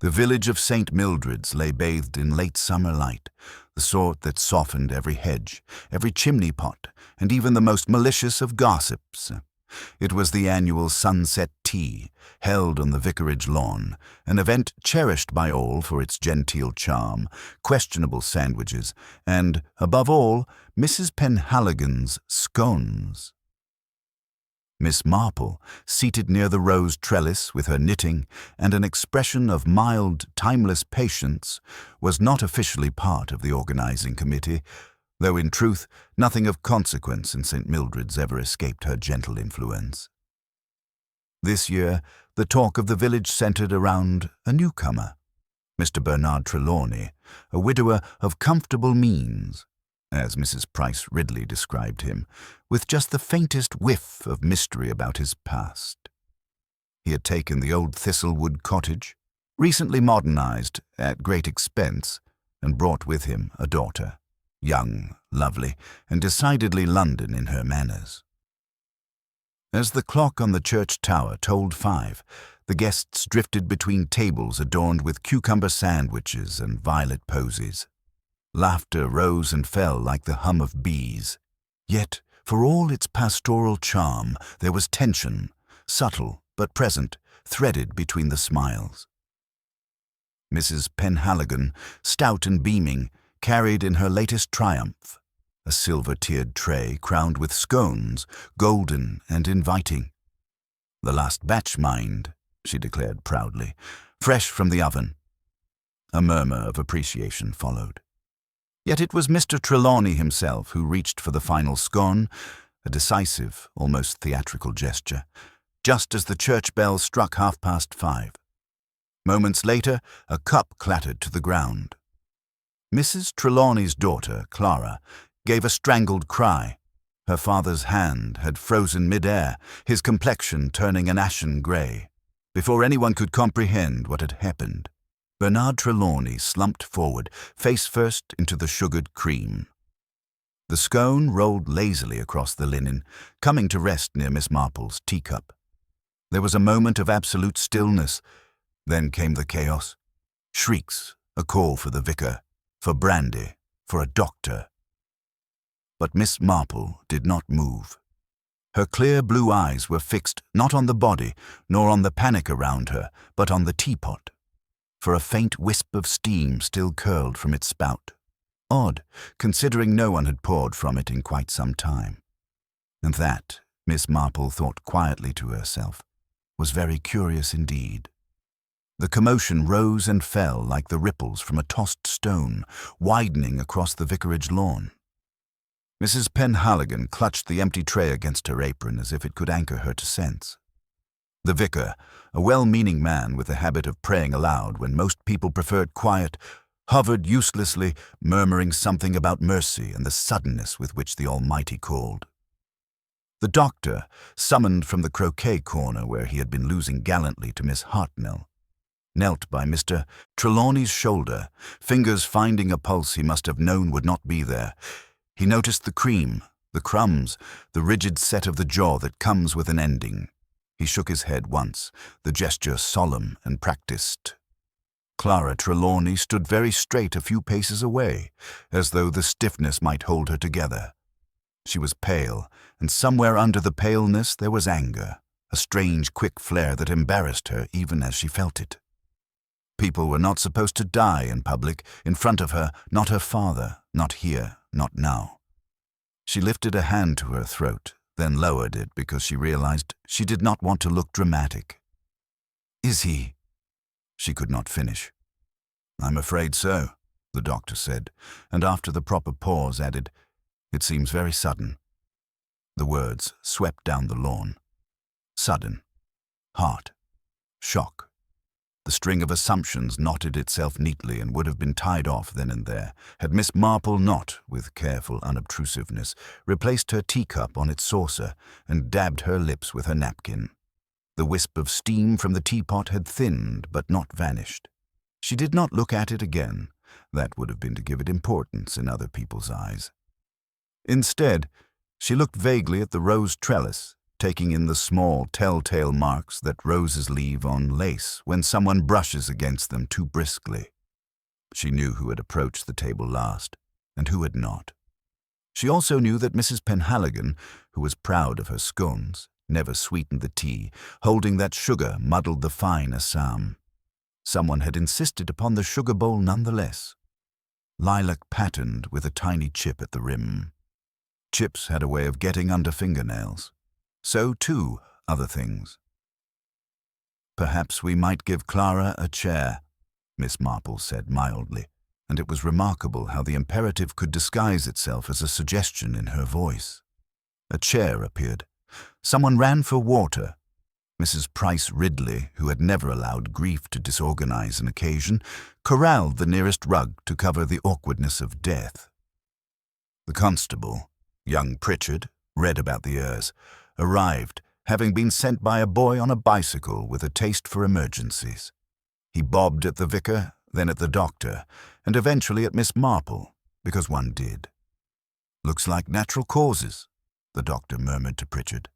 The village of St. Mildred's lay bathed in late summer light, the sort that softened every hedge, every chimney pot, and even the most malicious of gossips. It was the annual sunset tea, held on the vicarage lawn, an event cherished by all for its genteel charm, questionable sandwiches, and, above all, Mrs. Penhaligon's scones. Miss Marple, seated near the rose trellis with her knitting and an expression of mild, timeless patience, was not officially part of the organizing committee, though in truth nothing of consequence in St. Mildred's ever escaped her gentle influence. This year, the talk of the village centered around a newcomer, Mr. Bernard Trelawney, a widower of comfortable means, as Mrs. Price Ridley described him, with just the faintest whiff of mystery about his past. He had taken the old Thistlewood cottage, recently modernized at great expense, and brought with him a daughter, young, lovely, and decidedly London in her manners. As the clock on the church tower tolled 5, the guests drifted between tables adorned with cucumber sandwiches and violet posies. Laughter rose and fell like the hum of bees. Yet, for all its pastoral charm, there was tension, subtle but present, threaded between the smiles. Mrs. Penhaligon, stout and beaming, carried in her latest triumph a silver-tiered tray crowned with scones, golden and inviting. "The last batch, mind," she declared proudly, "fresh from the oven." A murmur of appreciation followed. Yet it was Mr. Trelawney himself who reached for the final scone, a decisive, almost theatrical gesture, just as the church bell struck 5:30. Moments later, a cup clattered to the ground. Mrs. Trelawney's daughter, Clara, gave a strangled cry. Her father's hand had frozen mid-air, his complexion turning an ashen grey. Before anyone could comprehend what had happened, Bernard Trelawney slumped forward, face first into the sugared cream. The scone rolled lazily across the linen, coming to rest near Miss Marple's teacup. There was a moment of absolute stillness. Then came the chaos. Shrieks, a call for the vicar, for brandy, for a doctor. But Miss Marple did not move. Her clear blue eyes were fixed not on the body, nor on the panic around her, but on the teapot, for a faint wisp of steam still curled from its spout. Odd, considering no one had poured from it in quite some time. And that, Miss Marple thought quietly to herself, was very curious indeed. The commotion rose and fell like the ripples from a tossed stone, widening across the vicarage lawn. Mrs. Penhaligon clutched the empty tray against her apron as if it could anchor her to sense. The vicar, a well-meaning man with the habit of praying aloud when most people preferred quiet, hovered uselessly, murmuring something about mercy and the suddenness with which the Almighty called. The doctor, summoned from the croquet corner where he had been losing gallantly to Miss Hartnell, knelt by Mr. Trelawney's shoulder, fingers finding a pulse he must have known would not be there. He noticed the cream, the crumbs, the rigid set of the jaw that comes with an ending. He shook his head once, the gesture solemn and practiced. Clara Trelawney stood very straight a few paces away, as though the stiffness might hold her together. She was pale, and somewhere under the paleness there was anger, a strange, quick flare that embarrassed her even as she felt it. People were not supposed to die in public, in front of her, not her father, not here, not now. She lifted a hand to her throat, then lowered it because she realized she did not want to look dramatic. "Is he?" She could not finish. "I'm afraid so," the doctor said, and after the proper pause added, "It seems very sudden." The words swept down the lawn. Sudden. Heart. Shock. The string of assumptions knotted itself neatly and would have been tied off then and there, had Miss Marple not, with careful unobtrusiveness, replaced her teacup on its saucer and dabbed her lips with her napkin. The wisp of steam from the teapot had thinned but not vanished. She did not look at it again. That would have been to give it importance in other people's eyes. Instead, she looked vaguely at the rose trellis, taking in the small telltale marks that roses leave on lace when someone brushes against them too briskly. She knew who had approached the table last, and who had not. She also knew that Mrs. Penhaligon, who was proud of her scones, never sweetened the tea, holding that sugar muddled the fine Assam. Someone had insisted upon the sugar bowl nonetheless. Lilac-patterned with a tiny chip at the rim. Chips had a way of getting under fingernails. So, too, other things. "Perhaps we might give Clara a chair," Miss Marple said mildly, and it was remarkable how the imperative could disguise itself as a suggestion in her voice. A chair appeared. Someone ran for water. Mrs. Price Ridley, who had never allowed grief to disorganize an occasion, corralled the nearest rug to cover the awkwardness of death. The constable, young Pritchard, red about the ears, arrived, having been sent by a boy on a bicycle with a taste for emergencies. He bobbed at the vicar, then at the doctor, and eventually at Miss Marple, because one did. "Looks like natural causes," the doctor murmured to Pritchard.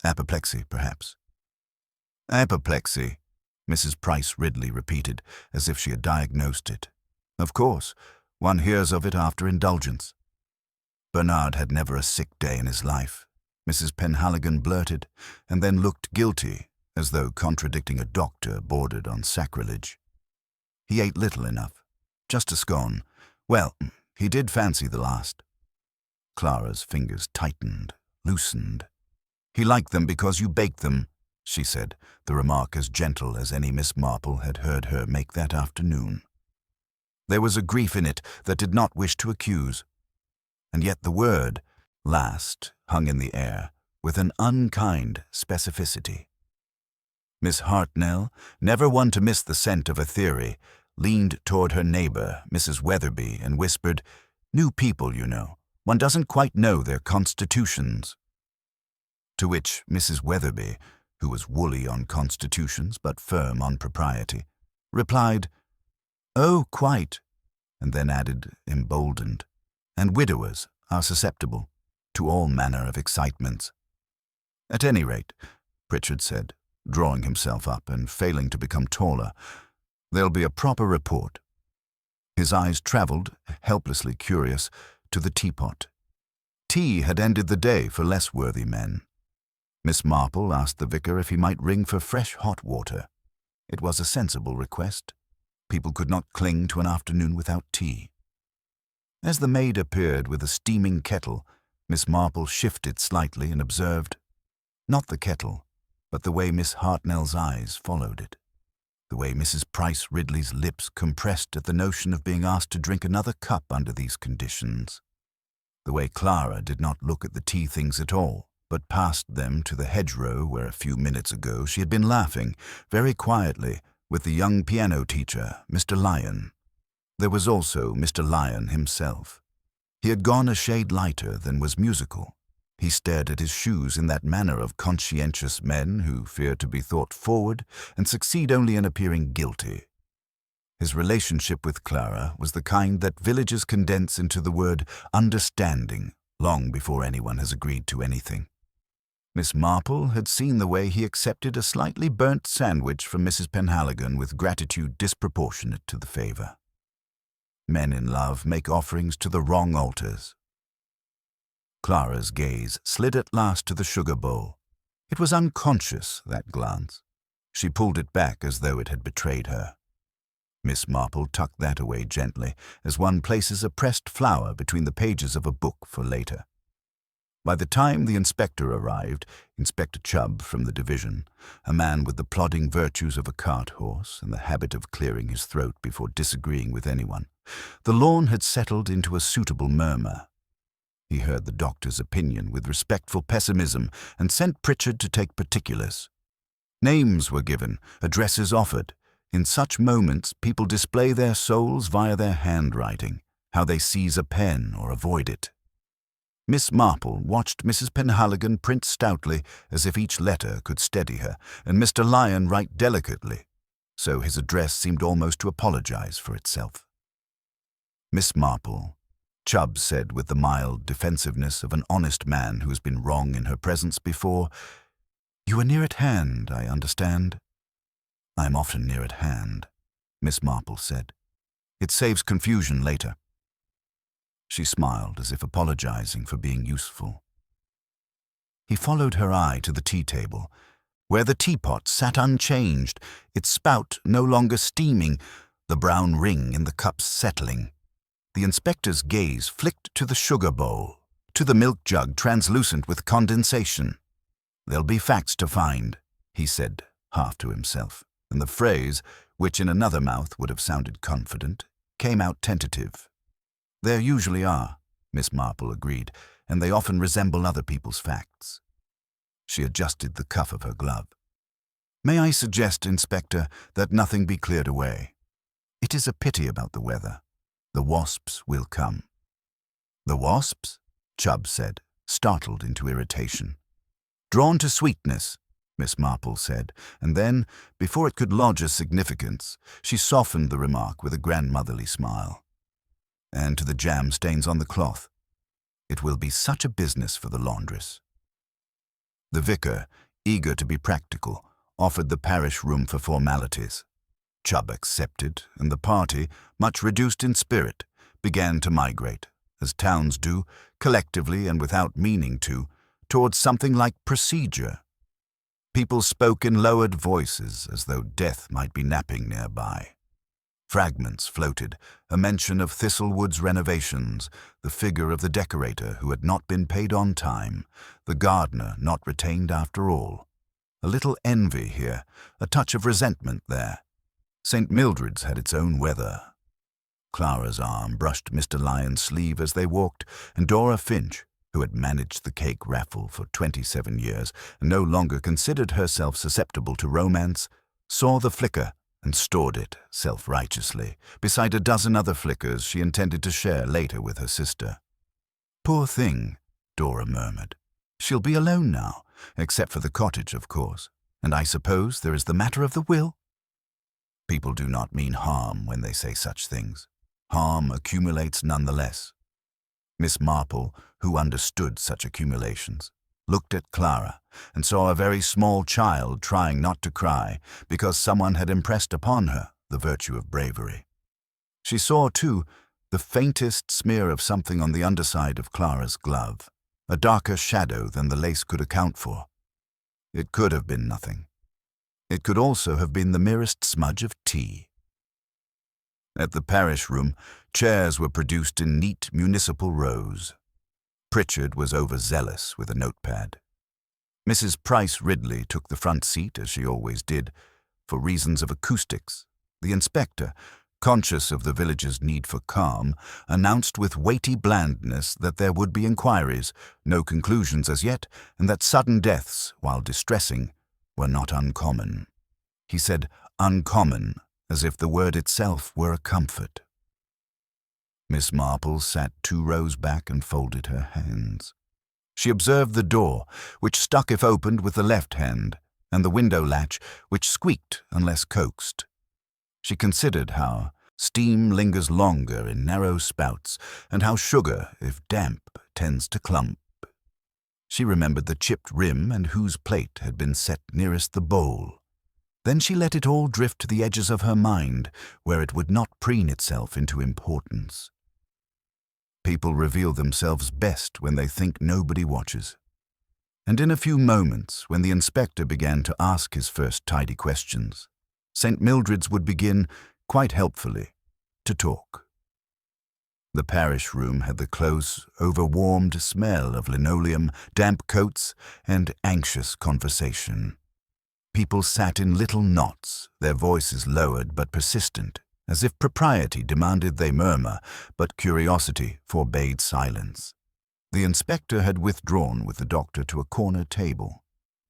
"Apoplexy, perhaps." "Apoplexy," Mrs. Price Ridley repeated, as if she had diagnosed it. "Of course, one hears of it after indulgence." Bernard had never a sick day in his life, Mrs. Penhaligon blurted, and then looked guilty, as though contradicting a doctor bordered on sacrilege. He ate little enough, just a scone. Well, he did fancy the last. Clara's fingers tightened, loosened. "He liked them because you baked them," she said, the remark as gentle as any Miss Marple had heard her make that afternoon. There was a grief in it that did not wish to accuse. And yet the word, last, hung in the air, with an unkind specificity. Miss Hartnell, never one to miss the scent of a theory, leaned toward her neighbor, Mrs. Weatherby, and whispered, "New people, you know. One doesn't quite know their constitutions." To which Mrs. Weatherby, who was woolly on constitutions but firm on propriety, replied, "Oh, quite," and then added, emboldened, "and widowers are susceptible to all manner of excitements." "At any rate," Pritchard said, drawing himself up and failing to become taller, "there'll be a proper report." His eyes travelled, helplessly curious, to the teapot. Tea had ended the day for less worthy men. Miss Marple asked the vicar if he might ring for fresh hot water. It was a sensible request. People could not cling to an afternoon without tea. As the maid appeared with a steaming kettle, Miss Marple shifted slightly and observed, not the kettle, but the way Miss Hartnell's eyes followed it, the way Mrs. Price Ridley's lips compressed at the notion of being asked to drink another cup under these conditions, the way Clara did not look at the tea things at all, but passed them to the hedgerow where a few minutes ago she had been laughing, very quietly, with the young piano teacher, Mr. Lyon. There was also Mr. Lyon himself. He had gone a shade lighter than was musical. He stared at his shoes in that manner of conscientious men who fear to be thought forward and succeed only in appearing guilty. His relationship with Clara was the kind that villages condense into the word understanding long before anyone has agreed to anything. Miss Marple had seen the way he accepted a slightly burnt sandwich from Mrs. Penhaligon with gratitude disproportionate to the favor. Men in love make offerings to the wrong altars. Clara's gaze slid at last to the sugar bowl. It was unconscious, that glance. She pulled it back as though it had betrayed her. Miss Marple tucked that away gently, as one places a pressed flower between the pages of a book for later. By the time the inspector arrived, Inspector Chubb from the division, a man with the plodding virtues of a cart horse and the habit of clearing his throat before disagreeing with anyone, the lawn had settled into a suitable murmur. He heard the doctor's opinion with respectful pessimism and sent Pritchard to take particulars. Names were given, addresses offered. In such moments, people display their souls via their handwriting, how they seize a pen or avoid it. Miss Marple watched Mrs. Penhaligon print stoutly as if each letter could steady her, and Mr. Lyon write delicately, so his address seemed almost to apologize for itself. Miss Marple, Chubb said with the mild defensiveness of an honest man who has been wrong in her presence before. "You are near at hand, I understand." "I am often near at hand," Miss Marple said. "It saves confusion later." She smiled as if apologizing for being useful. He followed her eye to the tea table, where the teapot sat unchanged, its spout no longer steaming, the brown ring in the cups settling. The inspector's gaze flicked to the sugar bowl, to the milk jug translucent with condensation. "There'll be facts to find," he said, half to himself, and the phrase, which in another mouth would have sounded confident, came out tentative. "There usually are," Miss Marple agreed, "and they often resemble other people's facts." She adjusted the cuff of her glove. "May I suggest, Inspector, that nothing be cleared away? It is a pity about the weather. The wasps will come." "The wasps?" Chubb said, startled into irritation. "Drawn to sweetness," Miss Marple said, and then, before it could lodge a significance, she softened the remark with a grandmotherly smile. "And to the jam stains on the cloth. It will be such a business for the laundress." The vicar, eager to be practical, offered the parish room for formalities. Chubb accepted, and the party, much reduced in spirit, began to migrate, as towns do, collectively and without meaning to, towards something like procedure. People spoke in lowered voices, as though death might be napping nearby. Fragments floated, a mention of Thistlewood's renovations, the figure of the decorator who had not been paid on time, the gardener not retained after all. A little envy here, a touch of resentment there. St. Mildred's had its own weather. Clara's arm brushed Mr. Lyon's sleeve as they walked, and Dora Finch, who had managed the cake raffle for 27 years and no longer considered herself susceptible to romance, saw the flicker and stored it, self-righteously, beside a dozen other flickers she intended to share later with her sister. "Poor thing," Dora murmured. "She'll be alone now, except for the cottage, of course, and I suppose there is the matter of the will." People do not mean harm when they say such things. Harm accumulates nonetheless. Miss Marple, who understood such accumulations, looked at Clara and saw a very small child trying not to cry because someone had impressed upon her the virtue of bravery. She saw, too, the faintest smear of something on the underside of Clara's glove, a darker shadow than the lace could account for. It could have been nothing. It could also have been the merest smudge of tea. At the parish room, chairs were produced in neat municipal rows. Pritchard was overzealous with a notepad. Mrs. Price Ridley took the front seat, as she always did, for reasons of acoustics. The inspector, conscious of the village's need for calm, announced with weighty blandness that there would be inquiries, no conclusions as yet, and that sudden deaths, while distressing, were not uncommon. He said uncommon, as if the word itself were a comfort. Miss Marple sat 2 rows back and folded her hands. She observed the door, which stuck if opened with the left hand, and the window latch, which squeaked unless coaxed. She considered how steam lingers longer in narrow spouts, and how sugar, if damp, tends to clump. She remembered the chipped rim and whose plate had been set nearest the bowl. Then she let it all drift to the edges of her mind, where it would not preen itself into importance. People reveal themselves best when they think nobody watches. And in a few moments, when the inspector began to ask his first tidy questions, St. Mildred's would begin, quite helpfully, to talk. The parish room had the close, overwarmed smell of linoleum, damp coats, and anxious conversation. People sat in little knots, their voices lowered but persistent, as if propriety demanded they murmur, but curiosity forbade silence. The inspector had withdrawn with the doctor to a corner table.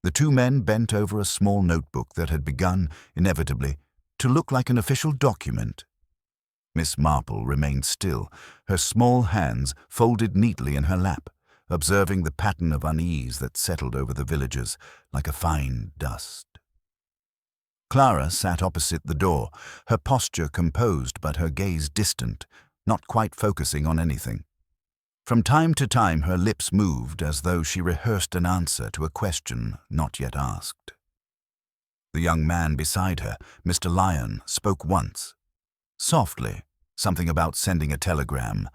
The 2 men bent over a small notebook that had begun, inevitably, to look like an official document. Miss Marple remained still, her small hands folded neatly in her lap, observing the pattern of unease that settled over the villagers like a fine dust. Clara sat opposite the door, her posture composed but her gaze distant, not quite focusing on anything. From time to time her lips moved as though she rehearsed an answer to a question not yet asked. The young man beside her, Mr. Lyon, spoke once. Softly, something about sending a telegram,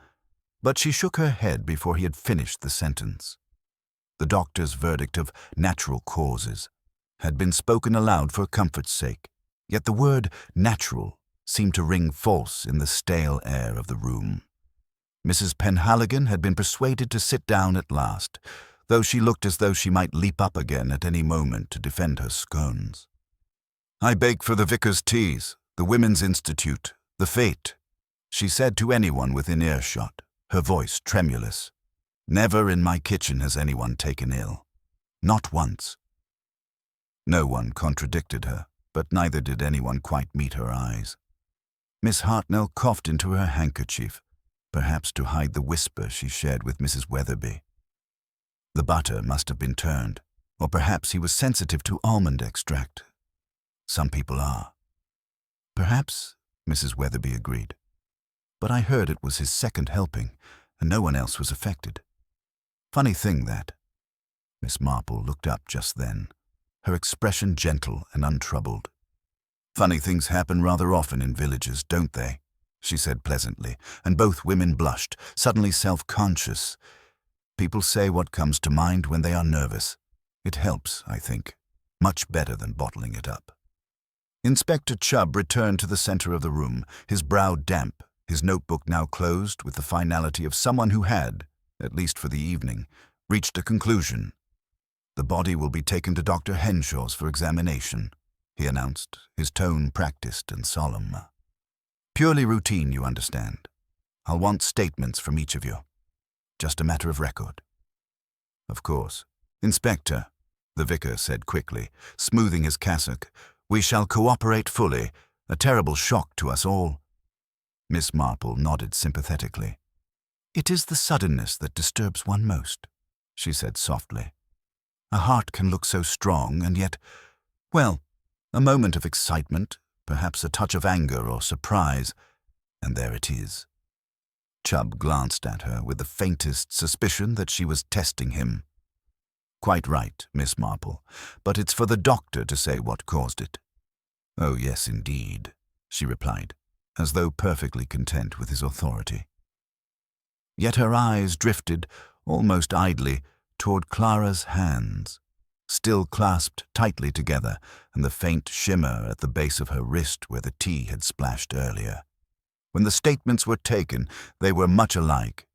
but she shook her head before he had finished the sentence. The doctor's verdict of natural causes had been spoken aloud for comfort's sake, yet the word natural seemed to ring false in the stale air of the room. Mrs. Penhaligon had been persuaded to sit down at last, though she looked as though she might leap up again at any moment to defend her scones. "I bake for the Vicar's Teas, the Women's Institute, the Fete," she said to anyone within earshot, her voice tremulous. "Never in my kitchen has anyone taken ill. Not once." No one contradicted her, but neither did anyone quite meet her eyes. Miss Hartnell coughed into her handkerchief, perhaps to hide the whisper she shared with Mrs. Weatherby. The butter must have been turned, or perhaps he was sensitive to almond extract. Some people are. "Perhaps," Mrs. Weatherby agreed. "But I heard it was his second helping, and no one else was affected. Funny thing, that." Miss Marple looked up just then, her expression gentle and untroubled. "Funny things happen rather often in villages, don't they?" she said pleasantly, and both women blushed, suddenly self-conscious. People say what comes to mind when they are nervous. It helps, I think, much better than bottling it up. Inspector Chubb returned to the center of the room, his brow damp, his notebook now closed with the finality of someone who had, at least for the evening, reached a conclusion. "The body will be taken to Dr. Henshaw's for examination," he announced, his tone practiced and solemn. "Purely routine, you understand. I'll want statements from each of you. Just a matter of record." "Of course. Inspector," the vicar said quickly, smoothing his cassock, "we shall cooperate fully. A terrible shock to us all." Miss Marple nodded sympathetically. "It is the suddenness that disturbs one most," she said softly. "A heart can look so strong, and yet, well, a moment of excitement, perhaps a touch of anger or surprise, and there it is." Chubb glanced at her with the faintest suspicion that she was testing him. "Quite right, Miss Marple, but it's for the doctor to say what caused it." "Oh, yes, indeed," she replied, as though perfectly content with his authority. Yet her eyes drifted, almost idly, toward Clara's hands, still clasped tightly together, and the faint shimmer at the base of her wrist where the tea had splashed earlier. When the statements were taken, they were much alike.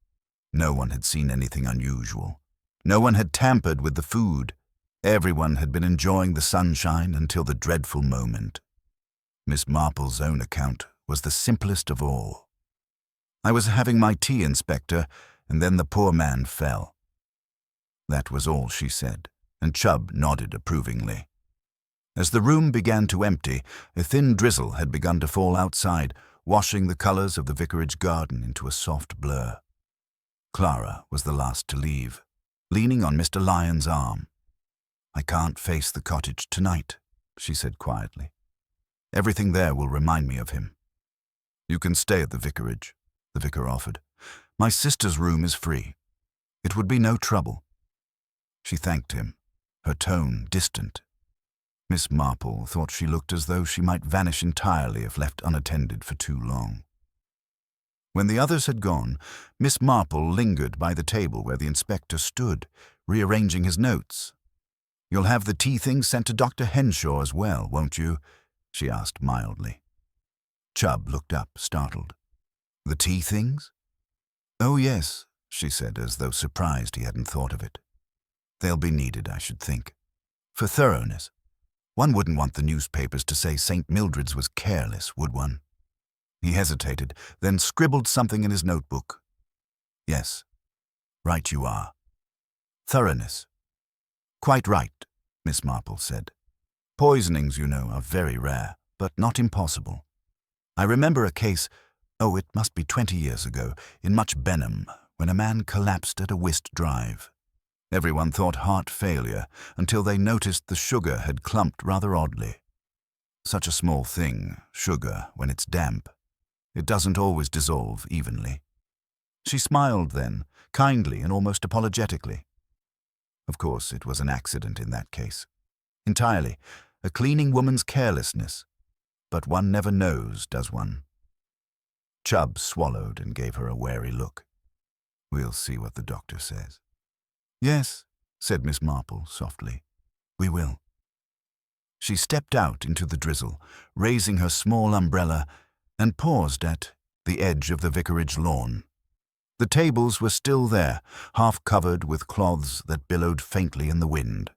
No one had seen anything unusual. No one had tampered with the food. Everyone had been enjoying the sunshine until the dreadful moment. Miss Marple's own account was the simplest of all. "I was having my tea, Inspector, and then the poor man fell." That was all she said, and Chubb nodded approvingly. As the room began to empty, a thin drizzle had begun to fall outside, washing the colors of the vicarage garden into a soft blur. Clara was the last to leave, leaning on Mr. Lyon's arm. "I can't face the cottage tonight," she said quietly. "Everything there will remind me of him." "You can stay at the vicarage," the vicar offered. "My sister's room is free. It would be no trouble." She thanked him, her tone distant. Miss Marple thought she looked as though she might vanish entirely if left unattended for too long. When the others had gone, Miss Marple lingered by the table where the inspector stood, rearranging his notes. "You'll have the tea things sent to Dr. Henshaw as well, won't you?" she asked mildly. Chubb looked up, startled. "The tea things?" "Oh, yes," she said, as though surprised he hadn't thought of it. "They'll be needed, I should think. For thoroughness. One wouldn't want the newspapers to say St. Mildred's was careless, would one?" He hesitated, then scribbled something in his notebook. "Yes, right you are. Thoroughness." "Quite right," Miss Marple said. "Poisonings, you know, are very rare, but not impossible. I remember a case, it must be 20 years ago, in Much Benham, when a man collapsed at a whist drive. Everyone thought heart failure until they noticed the sugar had clumped rather oddly. Such a small thing, sugar, when it's damp. It doesn't always dissolve evenly. She smiled then, kindly and almost apologetically. Of course, it was an accident in that case. Entirely. A cleaning woman's carelessness. But one never knows, does one? Chubb swallowed and gave her a wary look. "We'll see what the doctor says." "Yes," said Miss Marple softly. "We will." She stepped out into the drizzle, raising her small umbrella, and paused at the edge of the vicarage lawn. The tables were still there, half covered with cloths that billowed faintly in the wind.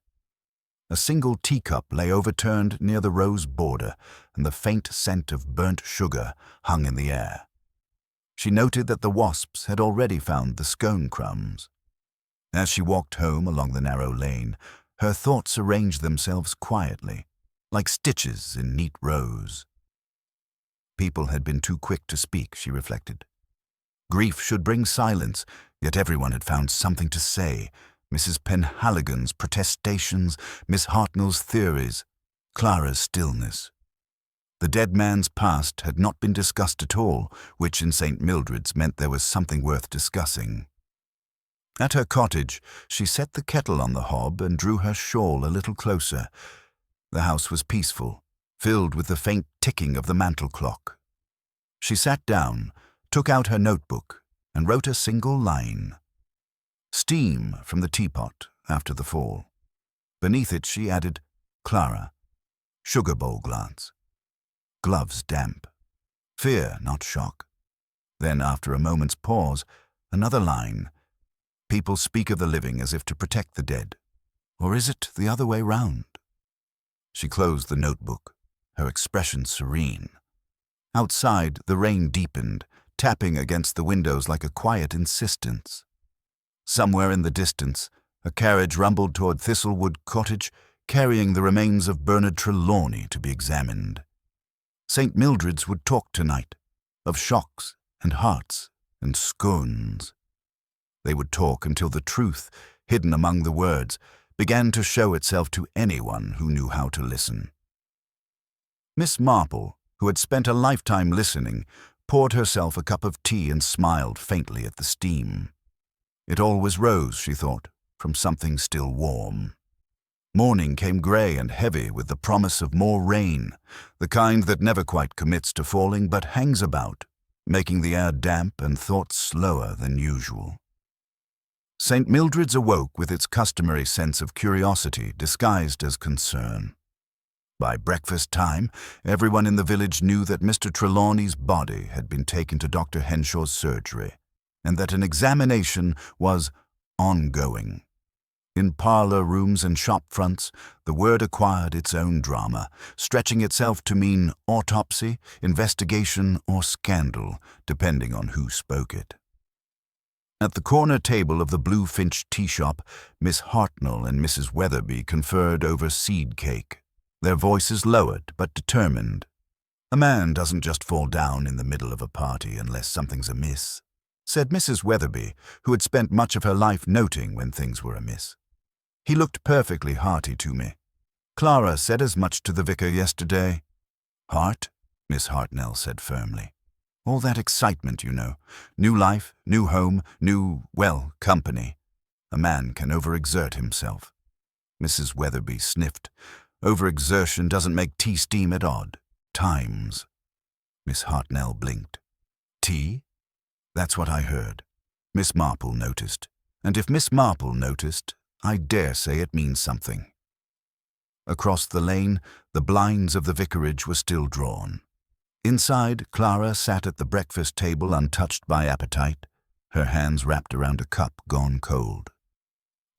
A single teacup lay overturned near the rose border, and the faint scent of burnt sugar hung in the air. She noted that the wasps had already found the scone crumbs. As she walked home along the narrow lane, her thoughts arranged themselves quietly, like stitches in neat rows. People had been too quick to speak, she reflected. Grief should bring silence, yet everyone had found something to say. Mrs. Penhaligon's protestations, Miss Hartnell's theories, Clara's stillness. The dead man's past had not been discussed at all, which in St. Mildred's meant there was something worth discussing. At her cottage, she set the kettle on the hob and drew her shawl a little closer. The house was peaceful, filled with the faint ticking of the mantel clock. She sat down, took out her notebook, and wrote a single line. Steam from the teapot after the fall. Beneath it she added, Clara. Sugar bowl glance. Gloves damp. Fear, not shock. Then, after a moment's pause, another line. People speak of the living as if to protect the dead. Or is it the other way round? She closed the notebook, her expression serene. Outside, the rain deepened, tapping against the windows like a quiet insistence. Somewhere in the distance, a carriage rumbled toward Thistlewood Cottage, carrying the remains of Bernard Trelawney to be examined. St. Mildred's would talk tonight, of shocks and hearts and scones. They would talk until the truth, hidden among the words, began to show itself to anyone who knew how to listen. Miss Marple, who had spent a lifetime listening, poured herself a cup of tea and smiled faintly at the steam. It always rose, she thought, from something still warm. Morning came grey and heavy with the promise of more rain, the kind that never quite commits to falling but hangs about, making the air damp and thoughts slower than usual. St. Mildred's awoke with its customary sense of curiosity disguised as concern. By breakfast time, everyone in the village knew that Mr. Trelawney's body had been taken to Dr. Henshaw's surgery, and that an examination was ongoing. In parlor rooms and shop fronts, the word acquired its own drama, stretching itself to mean autopsy, investigation, or scandal, depending on who spoke it. At the corner table of the Blue Finch tea shop, Miss Hartnell and Mrs. Weatherby conferred over seed cake, their voices lowered but determined. "A man doesn't just fall down in the middle of a party unless something's amiss," said Mrs. Weatherby, who had spent much of her life noting when things were amiss. "He looked perfectly hearty to me. Clara said as much to the vicar yesterday." "Heart?" Miss Hartnell said firmly. "All that excitement, you know. New life, new home, company. A man can overexert himself." Mrs. Weatherby sniffed. "Overexertion doesn't make tea steam at odd times." Miss Hartnell blinked. "Tea? That's what I heard." Miss Marple noticed. And if Miss Marple noticed, I dare say it means something. Across the lane, the blinds of the vicarage were still drawn. Inside, Clara sat at the breakfast table untouched by appetite, her hands wrapped around a cup gone cold.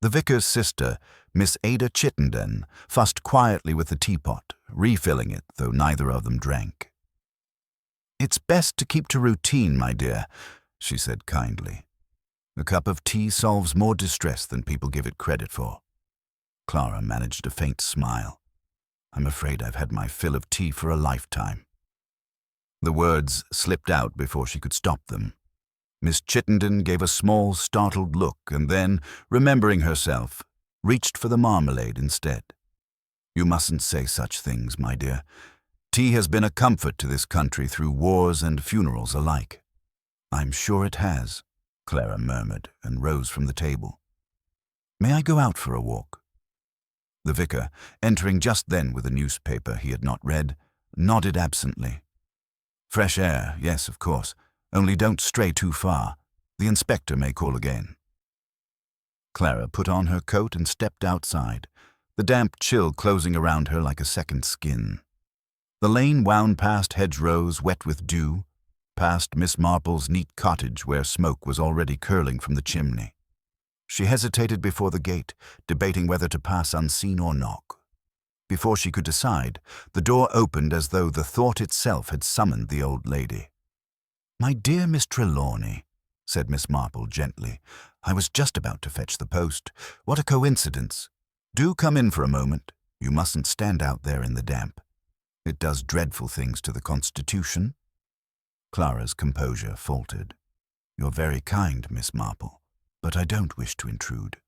The vicar's sister, Miss Ada Chittenden, fussed quietly with the teapot, refilling it, though neither of them drank. "It's best to keep to routine, my dear," she said kindly. "A cup of tea solves more distress than people give it credit for." Clara managed a faint smile. "I'm afraid I've had my fill of tea for a lifetime." The words slipped out before she could stop them. Miss Chittenden gave a small, startled look and then, remembering herself, reached for the marmalade instead. "You mustn't say such things, my dear. Tea has been a comfort to this country through wars and funerals alike." "I'm sure it has," Clara murmured and rose from the table. "May I go out for a walk?" The vicar, entering just then with a newspaper he had not read, nodded absently. "Fresh air, yes, of course. Only don't stray too far. The inspector may call again." Clara put on her coat and stepped outside, the damp chill closing around her like a second skin. The lane wound past hedgerows wet with dew, past Miss Marple's neat cottage where smoke was already curling from the chimney. She hesitated before the gate, debating whether to pass unseen or knock. Before she could decide, the door opened as though the thought itself had summoned the old lady. "My dear Miss Trelawney," said Miss Marple gently, "I was just about to fetch the post. What a coincidence. Do come in for a moment. You mustn't stand out there in the damp. It does dreadful things to the constitution." Clara's composure faltered. "You're very kind, Miss Marple, but I don't wish to intrude."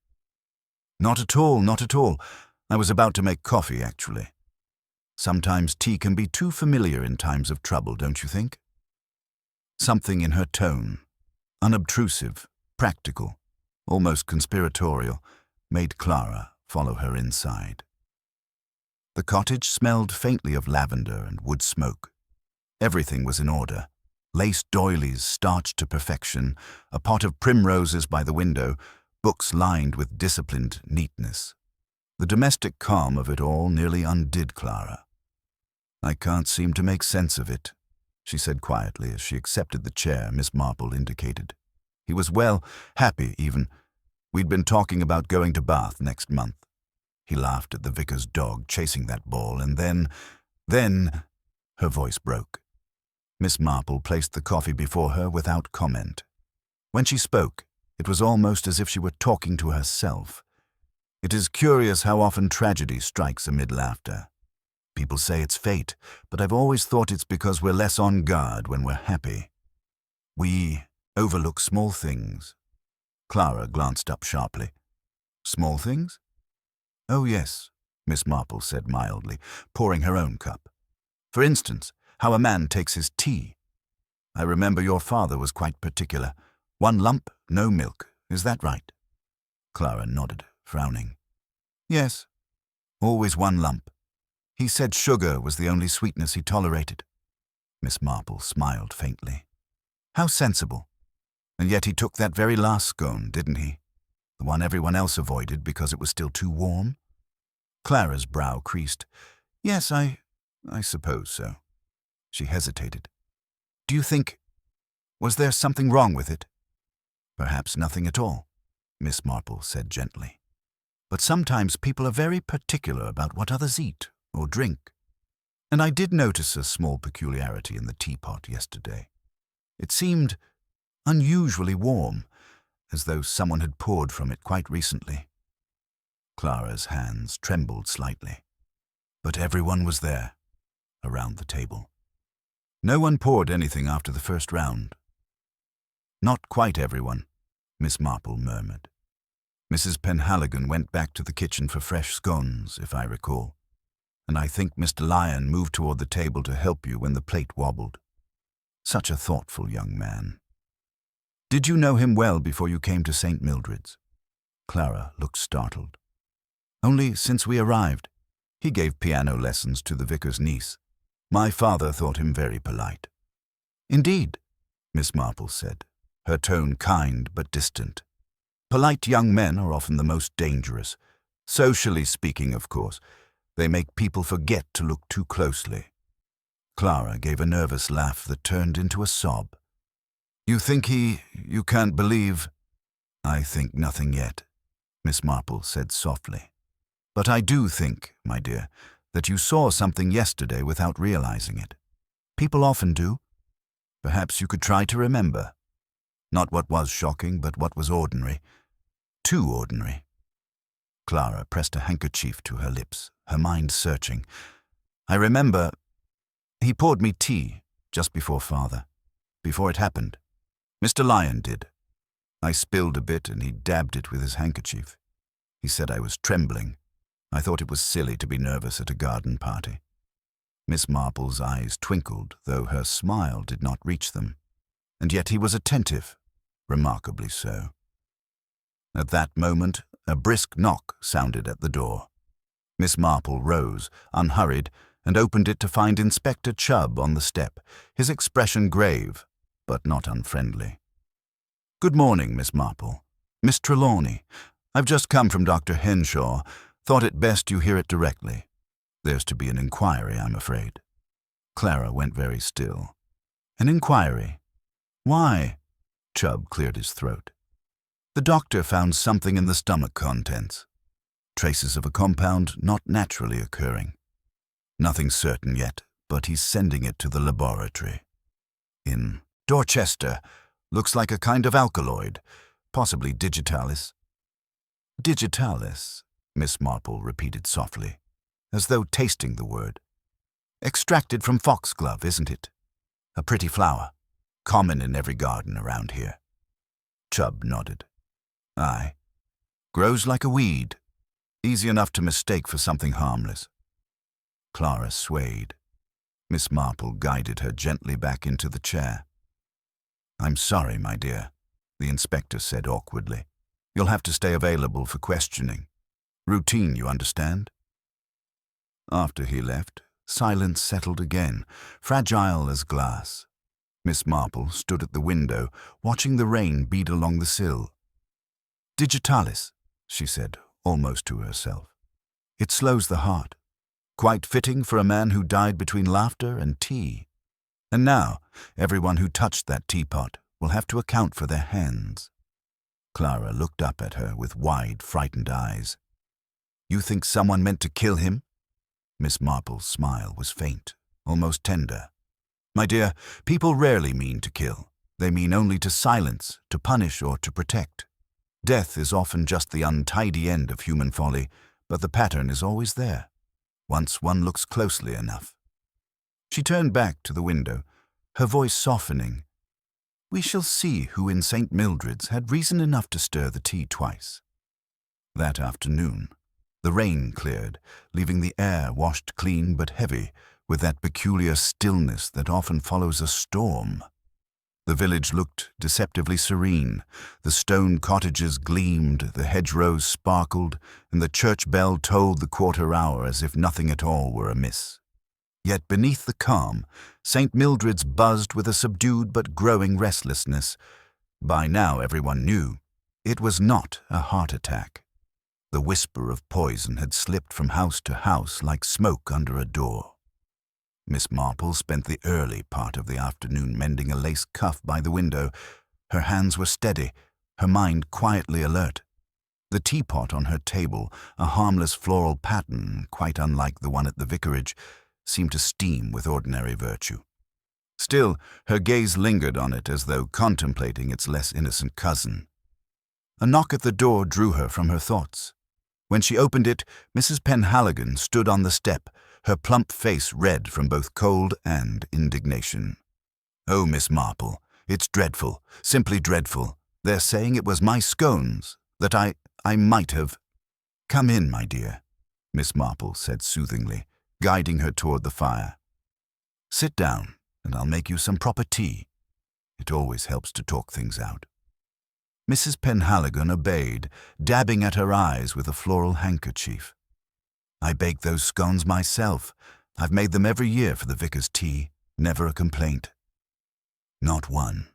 "Not at all, not at all. I was about to make coffee, actually. Sometimes tea can be too familiar in times of trouble, don't you think?" Something in her tone, unobtrusive, practical, almost conspiratorial, made Clara follow her inside. The cottage smelled faintly of lavender and wood smoke. Everything was in order. Lace doilies starched to perfection, a pot of primroses by the window, books lined with disciplined neatness. The domestic calm of it all nearly undid Clara. "I can't seem to make sense of it," she said quietly as she accepted the chair Miss Marple indicated. "He was well, happy even. We'd been talking about going to Bath next month. He laughed at the vicar's dog chasing that ball, and then, her voice broke. Miss Marple placed the coffee before her without comment. When she spoke, it was almost as if she were talking to herself. It is curious how often tragedy strikes amid laughter. People say it's fate, but I've always thought it's because we're less on guard when we're happy. We overlook small things. Clara glanced up sharply. "Small things?" "Oh, yes," Miss Marple said mildly, pouring her own cup. "For instance, how a man takes his tea. I remember your father was quite particular. 1 lump, no milk. Is that right?" Clara nodded, frowning. "Yes, always 1 lump. He said sugar was the only sweetness he tolerated." Miss Marple smiled faintly. "How sensible. And yet he took that very last scone, didn't he? The one everyone else avoided because it was still too warm?" Clara's brow creased. "Yes, I suppose so." She hesitated. "Do you think... was there something wrong with it?" "Perhaps nothing at all," Miss Marple said gently. "But sometimes people are very particular about what others eat or drink. And I did notice a small peculiarity in the teapot yesterday. It seemed unusually warm, as though someone had poured from it quite recently." Clara's hands trembled slightly. But everyone was there, around the table. No one poured anything after the first round. "Not quite everyone," Miss Marple murmured. "Mrs. Penhaligon went back to the kitchen for fresh scones, if I recall. And I think Mr. Lyon moved toward the table to help you when the plate wobbled. Such a thoughtful young man. Did you know him well before you came to St. Mildred's?" Clara looked startled. "Only since we arrived. He gave piano lessons to the vicar's niece. My father thought him very polite." "Indeed," Miss Marple said, her tone kind but distant. "Polite young men are often the most dangerous. Socially speaking, of course. They make people forget to look too closely." Clara gave a nervous laugh that turned into a sob. "You think you can't believe—" "I think nothing yet," Miss Marple said softly. "But I do think, my dear, that you saw something yesterday without realizing it. People often do. Perhaps you could try to remember. Not what was shocking, but what was ordinary. Too ordinary." Clara pressed a handkerchief to her lips, her mind searching. "I remember... he poured me tea just before father. Before it happened. Mr. Lyon did. I spilled a bit and he dabbed it with his handkerchief. He said I was trembling. I thought it was silly to be nervous at a garden party." Miss Marple's eyes twinkled, though her smile did not reach them. And yet he was attentive, remarkably so. At that moment, a brisk knock sounded at the door. Miss Marple rose, unhurried, and opened it to find Inspector Chubb on the step, his expression grave, but not unfriendly. "Good morning, Miss Marple. Miss Trelawney. I've just come from Dr. Henshaw. Thought it best you hear it directly. There's to be an inquiry, I'm afraid." Clara went very still. "An inquiry? Why?" Chubb cleared his throat. "The doctor found something in the stomach contents. Traces of a compound not naturally occurring. Nothing certain yet, but he's sending it to the laboratory. In Dorchester. Looks like a kind of alkaloid, possibly digitalis." "Digitalis," Miss Marple repeated softly, as though tasting the word. "Extracted from foxglove, isn't it? A pretty flower, common in every garden around here." Chubb nodded. "Aye. Grows like a weed. Easy enough to mistake for something harmless." Clara swayed. Miss Marple guided her gently back into the chair. "I'm sorry, my dear," the inspector said awkwardly. "You'll have to stay available for questioning. Routine, you understand?" After he left, silence settled again, fragile as glass. Miss Marple stood at the window, watching the rain beat along the sill. "Digitalis," she said, almost to herself. "It slows the heart. Quite fitting for a man who died between laughter and tea. And now, everyone who touched that teapot will have to account for their hands." Clara looked up at her with wide, frightened eyes. "You think someone meant to kill him?" Miss Marple's smile was faint, almost tender. "My dear, people rarely mean to kill. They mean only to silence, to punish, or to protect. Death is often just the untidy end of human folly, but the pattern is always there, once one looks closely enough." She turned back to the window, her voice softening. "We shall see who in St. Mildred's had reason enough to stir the tea twice." That afternoon, the rain cleared, leaving the air washed clean but heavy, with that peculiar stillness that often follows a storm. The village looked deceptively serene. The stone cottages gleamed, the hedgerows sparkled, and the church bell tolled the quarter hour as if nothing at all were amiss. Yet beneath the calm, St. Mildred's buzzed with a subdued but growing restlessness. By now everyone knew it was not a heart attack. The whisper of poison had slipped from house to house like smoke under a door. Miss Marple spent the early part of the afternoon mending a lace cuff by the window. Her hands were steady, her mind quietly alert. The teapot on her table, a harmless floral pattern quite unlike the one at the vicarage, seemed to steam with ordinary virtue. Still, her gaze lingered on it as though contemplating its less innocent cousin. A knock at the door drew her from her thoughts. When she opened it, Mrs. Penhaligon stood on the step, her plump face red from both cold and indignation. "Oh, Miss Marple, it's dreadful, simply dreadful. They're saying it was my scones, that I might have—" "Come in, my dear," Miss Marple said soothingly, guiding her toward the fire. "Sit down, and I'll make you some proper tea. It always helps to talk things out." Mrs. Penhaligon obeyed, dabbing at her eyes with a floral handkerchief. "I bake those scones myself. I've made them every year for the vicar's tea. Never a complaint." "Not one.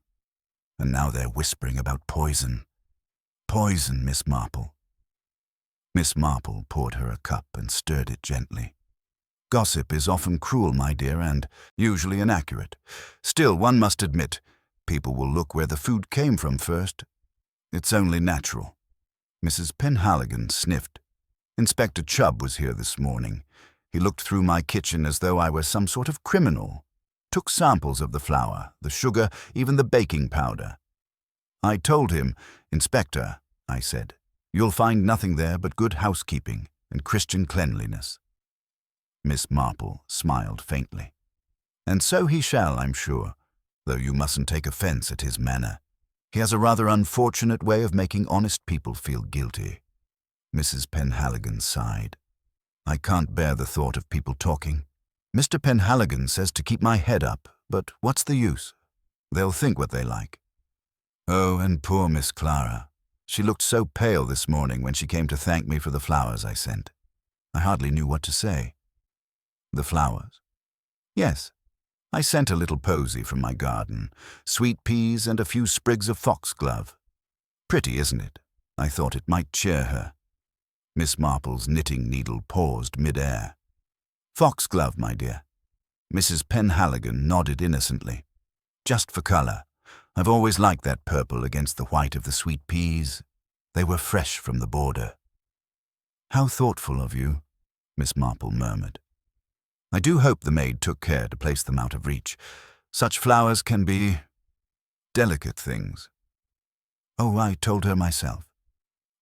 And now they're whispering about poison. Poison, Miss Marple." Miss Marple poured her a cup and stirred it gently. "Gossip is often cruel, my dear, and usually inaccurate. Still, one must admit, people will look where the food came from first. It's only natural." Mrs. Penhaligon sniffed. "Inspector Chubb was here this morning. He looked through my kitchen as though I were some sort of criminal. Took samples of the flour, the sugar, even the baking powder. I told him, 'Inspector,' I said, 'you'll find nothing there but good housekeeping and Christian cleanliness.'" Miss Marple smiled faintly. "And so he shall, I'm sure, though you mustn't take offense at his manner. He has a rather unfortunate way of making honest people feel guilty." Mrs. Penhaligon sighed. "I can't bear the thought of people talking. Mr. Penhaligon says to keep my head up, but what's the use? They'll think what they like." Oh, and poor Miss Clara. She looked so pale this morning when she came to thank me for the flowers I sent. I hardly knew what to say. The flowers? Yes. I sent a little posy from my garden, sweet peas and a few sprigs of foxglove. Pretty, isn't it? I thought it might cheer her. Miss Marple's knitting needle paused mid-air. Foxglove, my dear. Mrs. Penhaligon nodded innocently. Just for colour. I've always liked that purple against the white of the sweet peas. They were fresh from the border. How thoughtful of you, Miss Marple murmured. I do hope the maid took care to place them out of reach. Such flowers can be delicate things. Oh, I told her myself.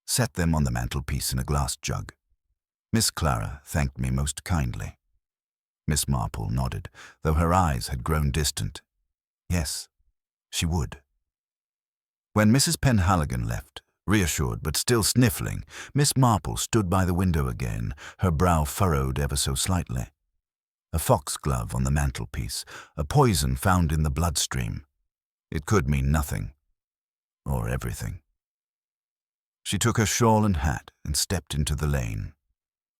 Set them on the mantelpiece in a glass jug. Miss Clara thanked me most kindly. Miss Marple nodded, though her eyes had grown distant. Yes, she would. When Mrs. Penhaligon left, reassured but still sniffling, Miss Marple stood by the window again, her brow furrowed ever so slightly. A foxglove on the mantelpiece, a poison found in the bloodstream. It could mean nothing, or everything. She took her shawl and hat and stepped into the lane.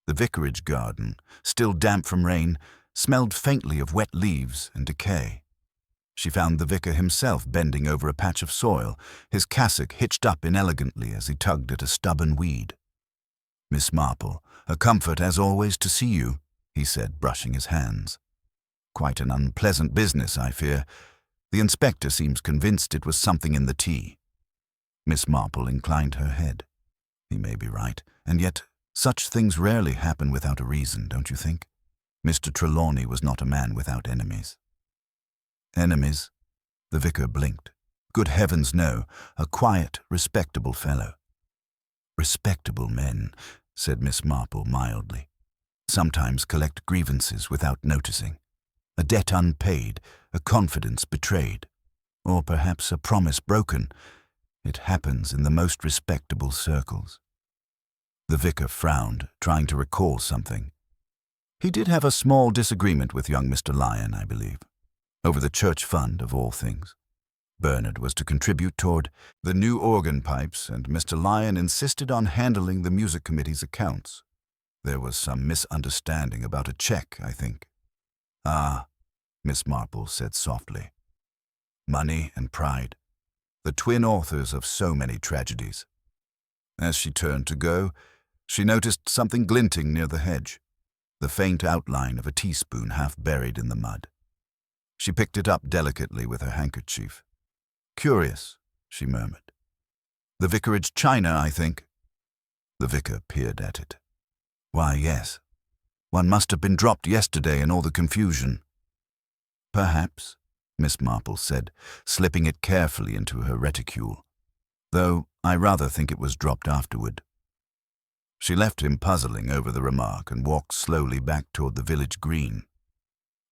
The vicarage garden, still damp from rain, smelled faintly of wet leaves and decay. She found the vicar himself bending over a patch of soil, his cassock hitched up inelegantly as he tugged at a stubborn weed. Miss Marple, a comfort as always to see you, he said, brushing his hands. Quite an unpleasant business, I fear. The inspector seems convinced it was something in the tea. Miss Marple inclined her head. He may be right, and yet such things rarely happen without a reason, don't you think? Mr. Trelawney was not a man without enemies. Enemies? The vicar blinked. Good heavens, no. A quiet, respectable fellow. Respectable men, said Miss Marple mildly, sometimes collect grievances without noticing. A debt unpaid, a confidence betrayed, or perhaps a promise broken. It happens in the most respectable circles. The vicar frowned, trying to recall something. He did have a small disagreement with young Mr. Lyon, I believe, over the church fund of all things. Bernard was to contribute toward the new organ pipes, and Mr. Lyon insisted on handling the music committee's accounts. There was some misunderstanding about a check, I think. Ah, Miss Marple said softly. Money and pride, the twin authors of so many tragedies. As she turned to go, she noticed something glinting near the hedge, the faint outline of a teaspoon half buried in the mud. She picked it up delicately with her handkerchief. Curious, she murmured. The vicarage china, I think. The vicar peered at it. Why, yes. One must have been dropped yesterday in all the confusion. Perhaps, Miss Marple said, slipping it carefully into her reticule, though I rather think it was dropped afterward. She left him puzzling over the remark and walked slowly back toward the village green.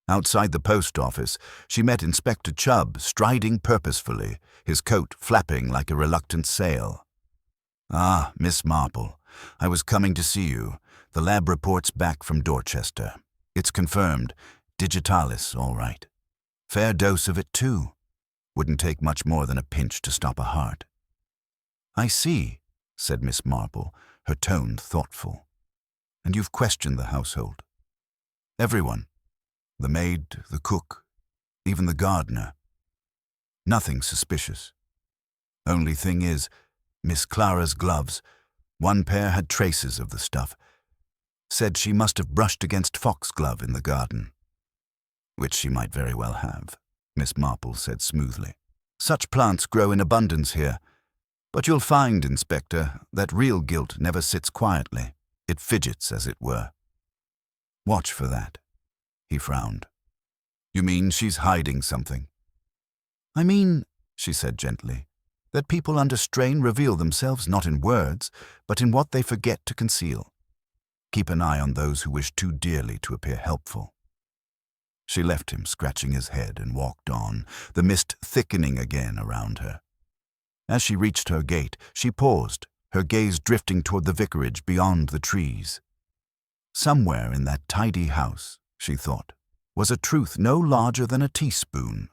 Outside the post office, she met Inspector Chubb striding purposefully, his coat flapping like a reluctant sail. Ah, Miss Marple, I was coming to see you. The lab report's back from Dorchester. It's confirmed. Digitalis, all right. Fair dose of it, too. Wouldn't take much more than a pinch to stop a heart. I see, said Miss Marple, her tone thoughtful. And you've questioned the household. Everyone. The maid, the cook, even the gardener. Nothing suspicious. Only thing is, Miss Clara's gloves. One pair had traces of the stuff. Said she must have brushed against foxglove in the garden. Which she might very well have, Miss Marple said smoothly. Such plants grow in abundance here. But you'll find, Inspector, that real guilt never sits quietly. It fidgets, as it were. Watch for that. He frowned. You mean she's hiding something? I mean, she said gently, that people under strain reveal themselves not in words, but in what they forget to conceal. Keep an eye on those who wish too dearly to appear helpful. She left him scratching his head and walked on, the mist thickening again around her. As she reached her gate, she paused, her gaze drifting toward the vicarage beyond the trees. Somewhere in that tidy house, she thought, was a truth no larger than a teaspoon,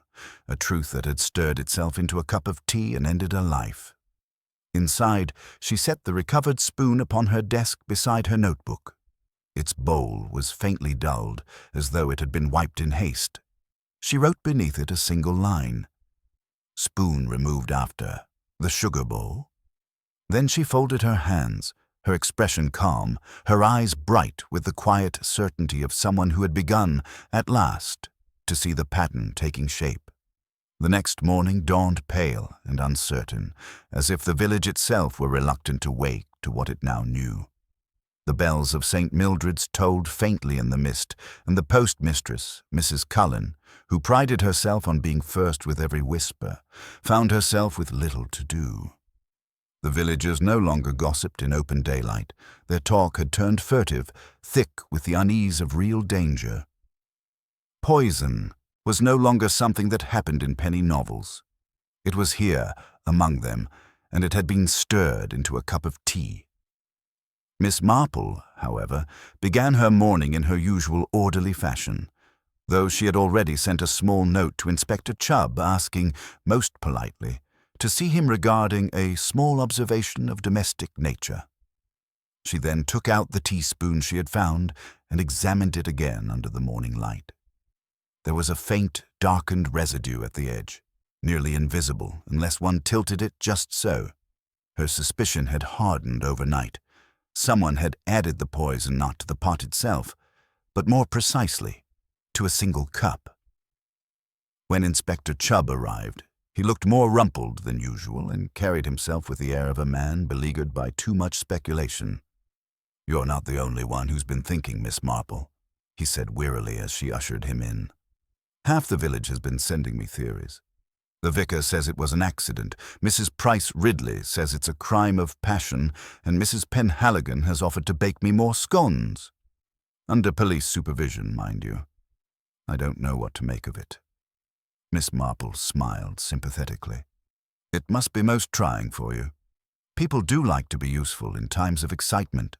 a truth that had stirred itself into a cup of tea and ended her life. Inside, she set the recovered spoon upon her desk beside her notebook. Its bowl was faintly dulled, as though it had been wiped in haste. She wrote beneath it a single line. Spoon removed after the sugar bowl. Then she folded her hands, her expression calm, her eyes bright with the quiet certainty of someone who had begun, at last, to see the pattern taking shape. The next morning dawned pale and uncertain, as if the village itself were reluctant to wake to what it now knew. The bells of St. Mildred's tolled faintly in the mist, and the postmistress, Mrs. Cullen, who prided herself on being first with every whisper, found herself with little to do. The villagers no longer gossiped in open daylight. Their talk had turned furtive, thick with the unease of real danger. Poison was no longer something that happened in penny novels. It was here, among them, and it had been stirred into a cup of tea. Miss Marple, however, began her morning in her usual orderly fashion, though she had already sent a small note to Inspector Chubb asking, most politely, to see him regarding a small observation of domestic nature. She then took out the teaspoon she had found and examined it again under the morning light. There was a faint, darkened residue at the edge, nearly invisible unless one tilted it just so. Her suspicion had hardened overnight. Someone had added the poison not to the pot itself, but more precisely, to a single cup. When Inspector Chubb arrived, he looked more rumpled than usual and carried himself with the air of a man beleaguered by too much speculation. "You're not the only one who's been thinking, Miss Marple," he said wearily as she ushered him in. "Half the village has been sending me theories. The vicar says it was an accident, Mrs. Price Ridley says it's a crime of passion, and Mrs. Penhaligon has offered to bake me more scones. Under police supervision, mind you. I don't know what to make of it." Miss Marple smiled sympathetically. "It must be most trying for you. People do like to be useful in times of excitement.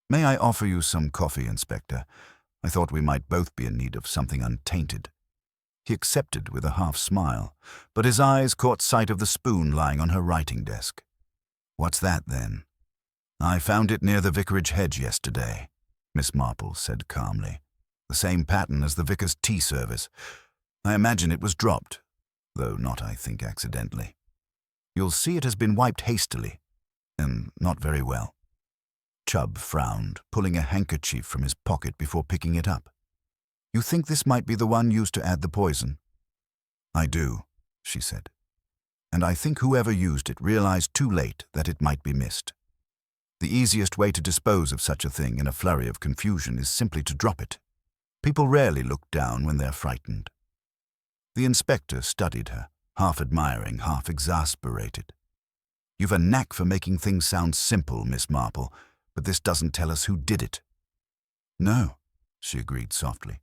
May I offer you some coffee, Inspector? I thought we might both be in need of something untainted." He accepted with a half-smile, but his eyes caught sight of the spoon lying on her writing desk. "What's that, then?" "I found it near the vicarage hedge yesterday," Miss Marple said calmly. "The same pattern as the vicar's tea service. I imagine it was dropped, though not, I think, accidentally. You'll see it has been wiped hastily, and not very well." Chubb frowned, pulling a handkerchief from his pocket before picking it up. "You think this might be the one used to add the poison?" "I do," she said. "And I think whoever used it realized too late that it might be missed. The easiest way to dispose of such a thing in a flurry of confusion is simply to drop it. People rarely look down when they're frightened." The inspector studied her, half admiring, half exasperated. "You've a knack for making things sound simple, Miss Marple, but this doesn't tell us who did it." "No," she agreed softly.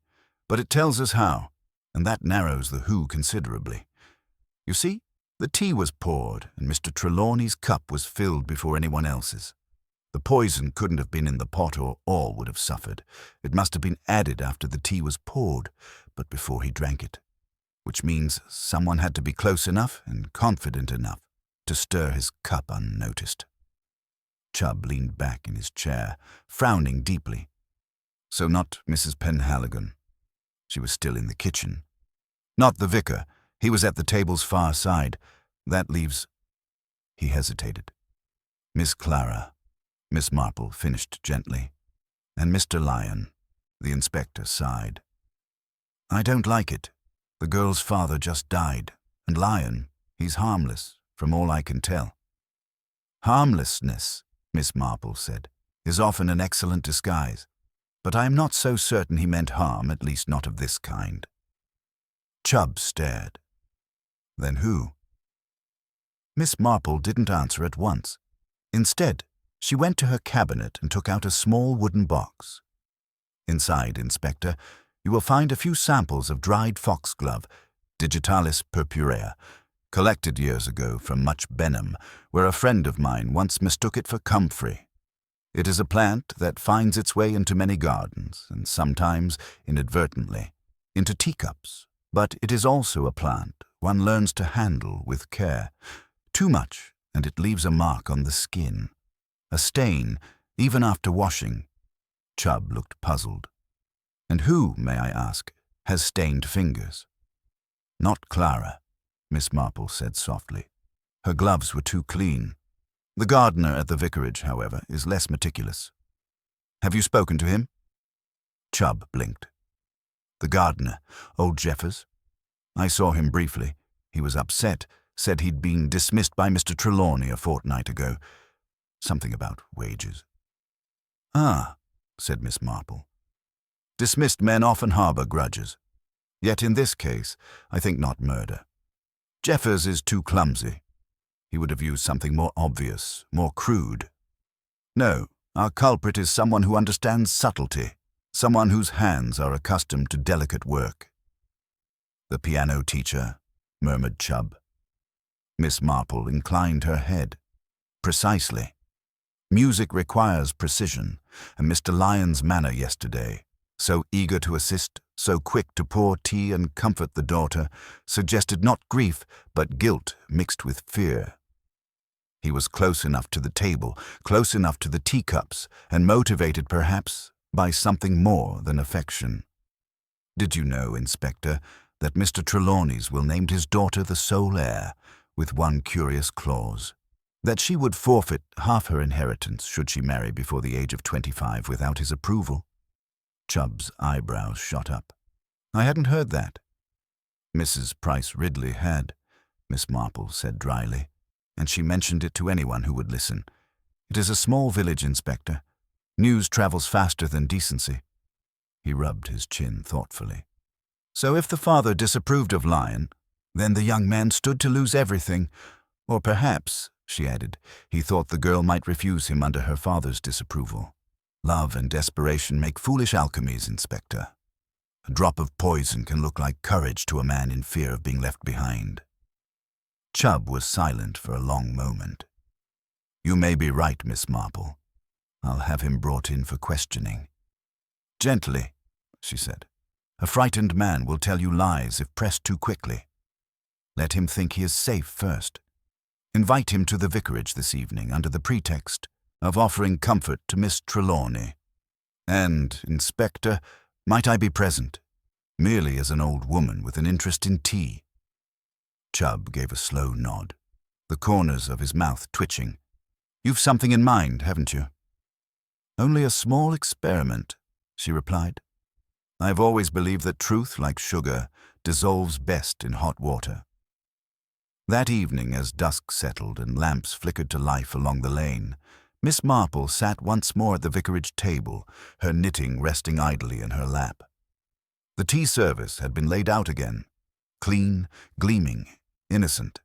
"But it tells us how, and that narrows the who considerably. You see, the tea was poured, and Mr. Trelawney's cup was filled before anyone else's. The poison couldn't have been in the pot or all would have suffered. It must have been added after the tea was poured, but before he drank it. Which means someone had to be close enough and confident enough to stir his cup unnoticed." Chubb leaned back in his chair, frowning deeply. "So not Mrs. Penhaligon. She was still in the kitchen. Not the vicar. He was at the table's far side. That leaves—" He hesitated. "Miss Clara," Miss Marple finished gently. "And Mr. Lyon." The inspector sighed. "I don't like it. The girl's father just died, and Lyon, he's harmless, from all I can tell." "Harmlessness," Miss Marple said, "is often an excellent disguise. But I am not so certain he meant harm, at least not of this kind." Chubb stared. "Then who?" Miss Marple didn't answer at once. Instead, she went to her cabinet and took out a small wooden box. "Inside, Inspector, you will find a few samples of dried foxglove, Digitalis purpurea, collected years ago from Much Benham, where a friend of mine once mistook it for comfrey. It is a plant that finds its way into many gardens, and sometimes, inadvertently, into teacups, But it is also a plant one learns to handle with care. Too much, and it leaves a mark on the skin. A stain, even after washing. Chubb looked puzzled. And who, may I ask, has stained fingers? Not Clara, Miss Marple said softly. Her gloves were too clean. The gardener at the vicarage, however, is less meticulous. Have you spoken to him? Chubb blinked. The gardener, old Jeffers? I saw him briefly. He was upset, said he'd been dismissed by Mr. Trelawney a fortnight ago. Something about wages. Ah, said Miss Marple. Dismissed men often harbour grudges. Yet in this case, I think not murder. Jeffers is too clumsy. He would have used something more obvious, more crude. No, our culprit is someone who understands subtlety, someone whose hands are accustomed to delicate work. The piano teacher, murmured Chubb. Miss Marple inclined her head. Precisely. Music requires precision, and Mr. Lyon's manner yesterday, so eager to assist, so quick to pour tea and comfort the daughter, suggested not grief, but guilt mixed with fear. He was close enough to the table, close enough to the teacups, and motivated, perhaps, by something more than affection. Did you know, Inspector, that Mr. Trelawney's will named his daughter the sole heir, with one curious clause, that she would forfeit half her inheritance should she marry before the age of 25 without his approval? Chubb's eyebrows shot up. I hadn't heard that. Mrs. Price Ridley had, Miss Marple said dryly, and she mentioned it to anyone who would listen. It is a small village, Inspector. News travels faster than decency. He rubbed his chin thoughtfully. So if the father disapproved of Lyon, then the young man stood to lose everything. Or perhaps, she added, he thought the girl might refuse him under her father's disapproval. Love and desperation make foolish alchemies, Inspector. A drop of poison can look like courage to a man in fear of being left behind. Chubb was silent for a long moment. You may be right, Miss Marple. I'll have him brought in for questioning. Gently, she said. A frightened man will tell you lies if pressed too quickly. Let him think he is safe first. Invite him to the vicarage this evening under the pretext of offering comfort to Miss Trelawney. And, Inspector, might I be present, merely as an old woman with an interest in tea? Chubb gave a slow nod, the corners of his mouth twitching. You've something in mind, haven't you? Only a small experiment, she replied. I've always believed that truth, like sugar, dissolves best in hot water. That evening, as dusk settled and lamps flickered to life along the lane, Miss Marple sat once more at the vicarage table, her knitting resting idly in her lap. The tea service had been laid out again, clean, gleaming, innocent.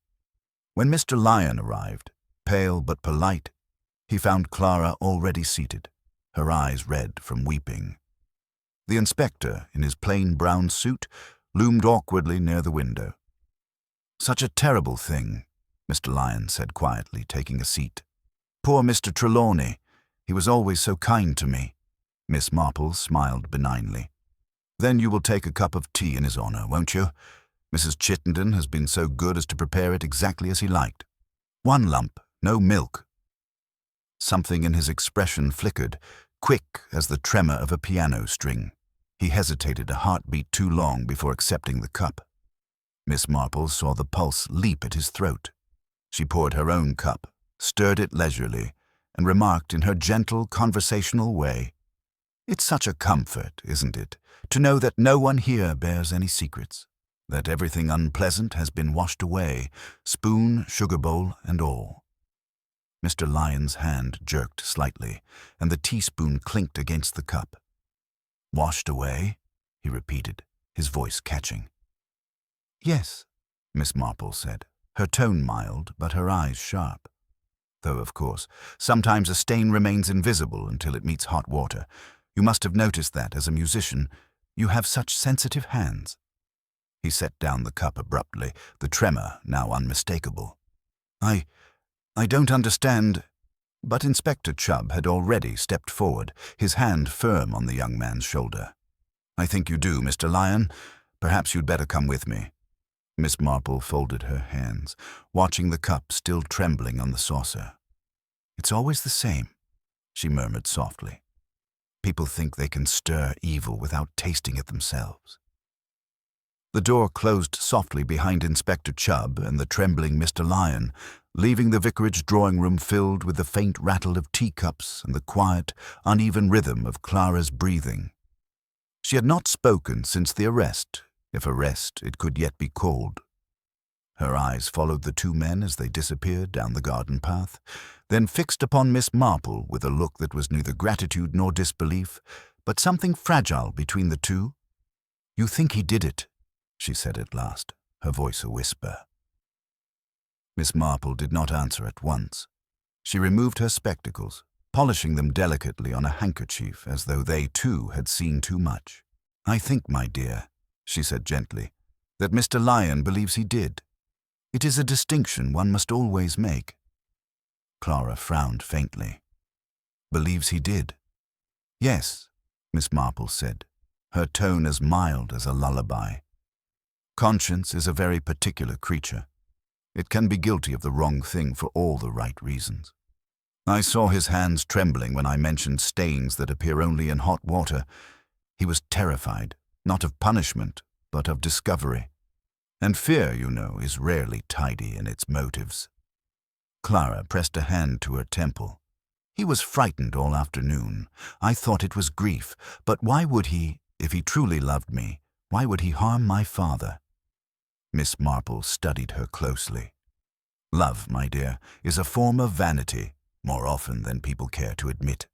When Mr. Lyon arrived, pale but polite, he found Clara already seated, her eyes red from weeping. The inspector, in his plain brown suit, loomed awkwardly near the window. Such a terrible thing, Mr. Lyon said quietly, taking a seat. Poor Mr. Trelawney, he was always so kind to me. Miss Marple smiled benignly. Then you will take a cup of tea in his honor, won't you? Mrs. Chittenden has been so good as to prepare it exactly as he liked. 1 lump, no milk. Something in his expression flickered, quick as the tremor of a piano string. He hesitated a heartbeat too long before accepting the cup. Miss Marple saw the pulse leap at his throat. She poured her own cup, stirred it leisurely, and remarked in her gentle, conversational way, "It's such a comfort, isn't it, to know that no one here bears any secrets, that everything unpleasant has been washed away, spoon, sugar bowl, and all." Mr. Lyon's hand jerked slightly, and the teaspoon clinked against the cup. "Washed away?" he repeated, his voice catching. "Yes," Miss Marple said, her tone mild but her eyes sharp. Though, of course, sometimes a stain remains invisible until it meets hot water. You must have noticed that, as a musician, you have such sensitive hands. He set down the cup abruptly, the tremor now unmistakable. I don't understand." But Inspector Chubb had already stepped forward, his hand firm on the young man's shoulder. "I think you do, Mr. Lyon, Perhaps you'd better come with me." Miss Marple folded her hands, watching the cup still trembling on the saucer. "It's always the same," she murmured softly. "People think they can stir evil without tasting it themselves." The door closed softly behind Inspector Chubb and the trembling Mr. Lyon, leaving the vicarage drawing-room filled with the faint rattle of teacups and the quiet, uneven rhythm of Clara's breathing. She had not spoken since the arrest, if arrest it could yet be called. Her eyes followed the two men as they disappeared down the garden path, then fixed upon Miss Marple with a look that was neither gratitude nor disbelief, but something fragile between the two. "You think he did it," she said at last, her voice a whisper. Miss Marple did not answer at once. She removed her spectacles, polishing them delicately on a handkerchief as though they, too, had seen too much. "I think, my dear," she said gently, "that Mr. Lyon believes he did. It is a distinction one must always make." Clara frowned faintly. "Believes he did?" "Yes," Miss Marple said, her tone as mild as a lullaby. "Conscience is a very particular creature. It can be guilty of the wrong thing for all the right reasons. I saw his hands trembling when I mentioned stains that appear only in hot water. He was terrified, not of punishment, but of discovery. And fear, you know, is rarely tidy in its motives." Clara pressed a hand to her temple. "He was frightened all afternoon. I thought it was grief, but why would he, if he truly loved me, why would he harm my father?" Miss Marple studied her closely. "Love, my dear, is a form of vanity, more often than people care to admit.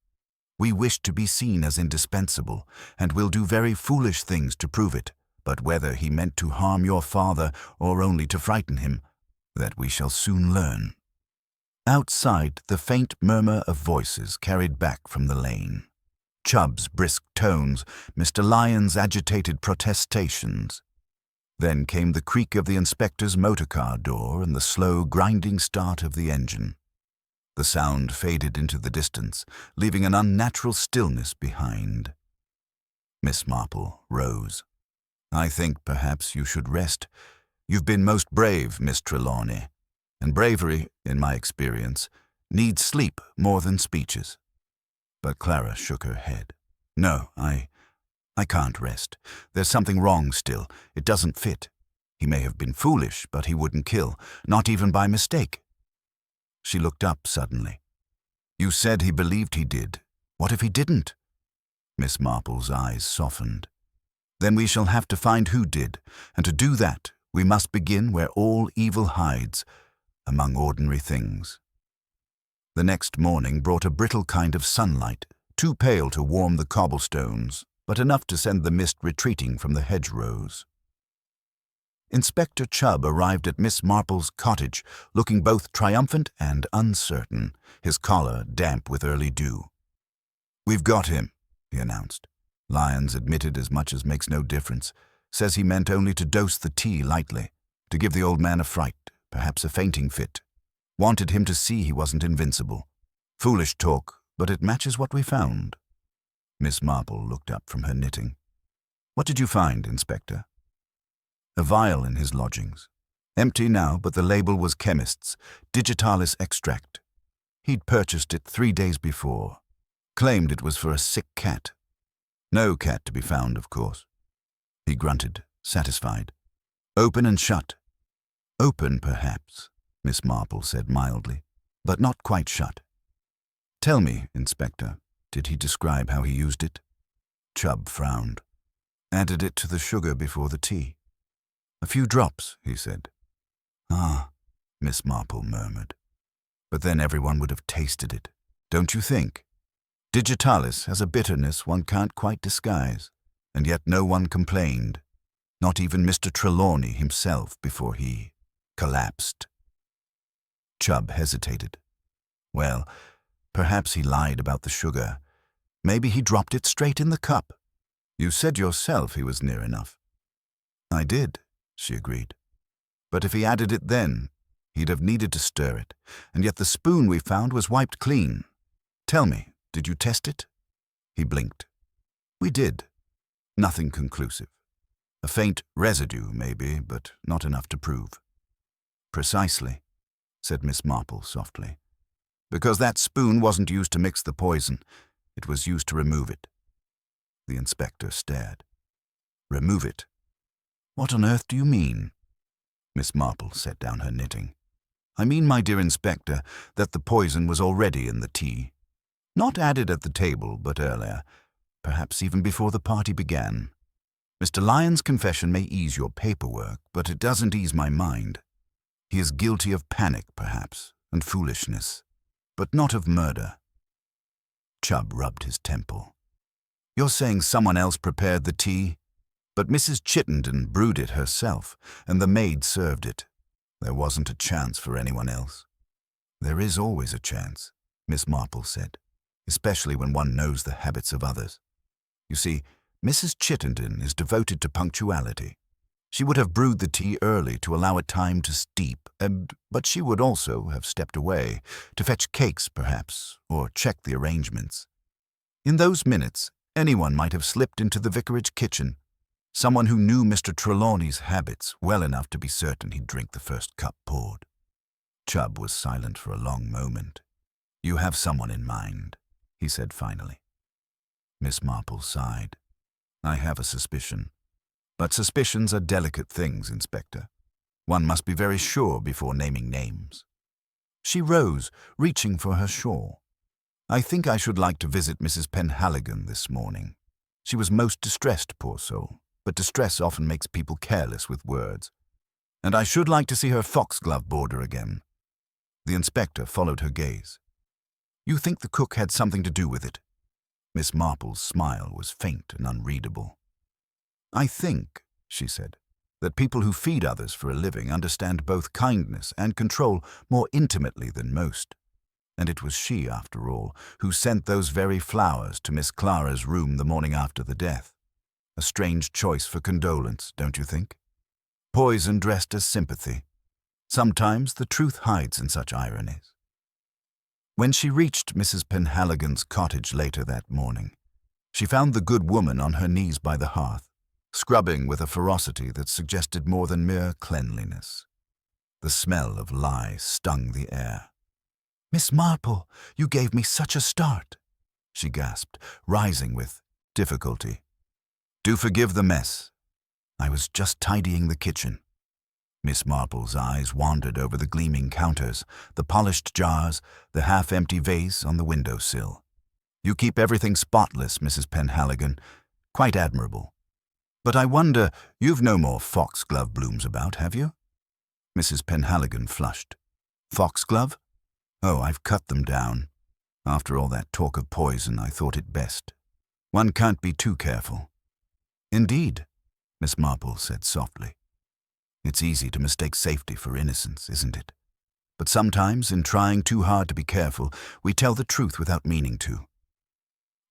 We wish to be seen as indispensable, and will do very foolish things to prove it, but whether he meant to harm your father or only to frighten him, that we shall soon learn." Outside, the faint murmur of voices carried back from the lane. Chubb's brisk tones, Mr. Lyon's agitated protestations. Then came the creak of the inspector's motor-car door and the slow, grinding start of the engine. The sound faded into the distance, leaving an unnatural stillness behind. Miss Marple rose. "I think perhaps you should rest. You've been most brave, Miss Trelawney, and bravery, in my experience, needs sleep more than speeches." But Clara shook her head. "No, I can't rest. There's something wrong still. It doesn't fit. He may have been foolish, but he wouldn't kill, not even by mistake." She looked up suddenly. "You said he believed he did. What if he didn't?" Miss Marple's eyes softened. "Then we shall have to find who did, and to do that we must begin where all evil hides, among ordinary things." The next morning brought a brittle kind of sunlight, too pale to warm the cobblestones, but enough to send the mist retreating from the hedgerows. Inspector Chubb arrived at Miss Marple's cottage, looking both triumphant and uncertain, his collar damp with early dew. "We've got him," he announced. "Lyons admitted as much as makes no difference. Says he meant only to dose the tea lightly, to give the old man a fright, perhaps a fainting fit. Wanted him to see he wasn't invincible. Foolish talk, but it matches what we found." Miss Marple looked up from her knitting. "What did you find, Inspector?" "A vial in his lodgings. Empty now, but the label was chemist's, digitalis extract. He'd purchased it 3 days before. Claimed it was for a sick cat. No cat to be found, of course." He grunted, satisfied. "Open and shut." "Open, perhaps," Miss Marple said mildly, "but not quite shut. Tell me, Inspector, did he describe how he used it?" Chubb frowned. "Added it to the sugar before the tea. A few drops," he said. "Ah," Miss Marple murmured. "But then everyone would have tasted it, don't you think? Digitalis has a bitterness one can't quite disguise, and yet no one complained, not even Mr. Trelawney himself before he collapsed." Chubb hesitated. "Well, perhaps he lied about the sugar. Maybe he dropped it straight in the cup. You said yourself he was near enough." "I did," she agreed. "But if he added it then, he'd have needed to stir it, and yet the spoon we found was wiped clean. Tell me, did you test it?" He blinked. "We did. Nothing conclusive. A faint residue, maybe, but not enough to prove. Precisely, said Miss Marple softly. Because that spoon wasn't used to mix the poison. It was used to remove it. The inspector stared. Remove it? What on earth do you mean? Miss Marple set down her knitting. I mean, my dear inspector, that the poison was already in the tea. Not added at the table, but earlier, perhaps even before the party began. Mr. Lyon's confession may ease your paperwork, but it doesn't ease my mind. He is guilty of panic, perhaps, and foolishness, but not of murder. Chubb rubbed his temple. You're saying someone else prepared the tea? But Mrs. Chittenden brewed it herself, and the maid served it. There wasn't a chance for anyone else. There is always a chance, Miss Marple said, especially when one knows the habits of others. You see, Mrs. Chittenden is devoted to punctuality. She would have brewed the tea early to allow it time to steep, but she would also have stepped away, to fetch cakes perhaps, or check the arrangements. In those minutes, anyone might have slipped into the vicarage kitchen, someone who knew Mr. Trelawney's habits well enough to be certain he'd drink the first cup poured. Chubb was silent for a long moment. You have someone in mind, he said finally. Miss Marple sighed. I have a suspicion. But suspicions are delicate things, Inspector. One must be very sure before naming names. She rose, reaching for her shawl. I think I should like to visit Mrs. Penhaligon this morning. She was most distressed, poor soul, but distress often makes people careless with words. And I should like to see her foxglove border again. The inspector followed her gaze. You think the cook had something to do with it? Miss Marple's smile was faint and unreadable. I think, she said, that people who feed others for a living understand both kindness and control more intimately than most. And it was she, after all, who sent those very flowers to Miss Clara's room the morning after the death. A strange choice for condolence, don't you think? Poison dressed as sympathy. Sometimes the truth hides in such ironies. When she reached Mrs. Penhaligon's cottage later that morning, she found the good woman on her knees by the hearth, scrubbing with a ferocity that suggested more than mere cleanliness. The smell of lye stung the air. Miss Marple, you gave me such a start, she gasped, rising with difficulty. Do forgive the mess. I was just tidying the kitchen. Miss Marple's eyes wandered over the gleaming counters, the polished jars, the half-empty vase on the window-sill. You keep everything spotless, Mrs. Penhaligon. Quite admirable. But I wonder, you've no more foxglove blooms about, have you? Mrs. Penhaligon flushed. Foxglove? Oh, I've cut them down. After all that talk of poison, I thought it best. One can't be too careful. Indeed, Miss Marple said softly. It's easy to mistake safety for innocence, isn't it? But sometimes, in trying too hard to be careful, we tell the truth without meaning to.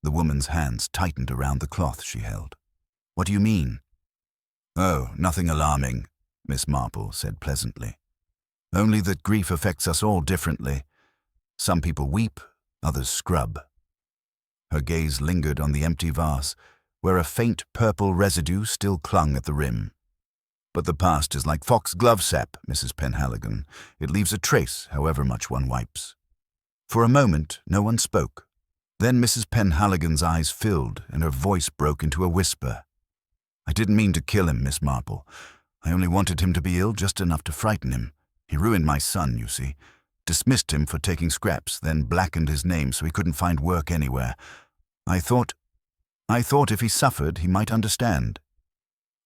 The woman's hands tightened around the cloth she held. What do you mean? Oh, nothing alarming, Miss Marple said pleasantly. Only that grief affects us all differently. Some people weep, others scrub. Her gaze lingered on the empty vase, where a faint purple residue still clung at the rim. But the past is like foxglove sap, Mrs. Penhaligon. It leaves a trace, however much one wipes. For a moment, no one spoke. Then Mrs. Penhaligon's eyes filled, and her voice broke into a whisper. I didn't mean to kill him, Miss Marple. I only wanted him to be ill just enough to frighten him. He ruined my son, you see. Dismissed him for taking scraps, then blackened his name so he couldn't find work anywhere. I thought if he suffered, he might understand.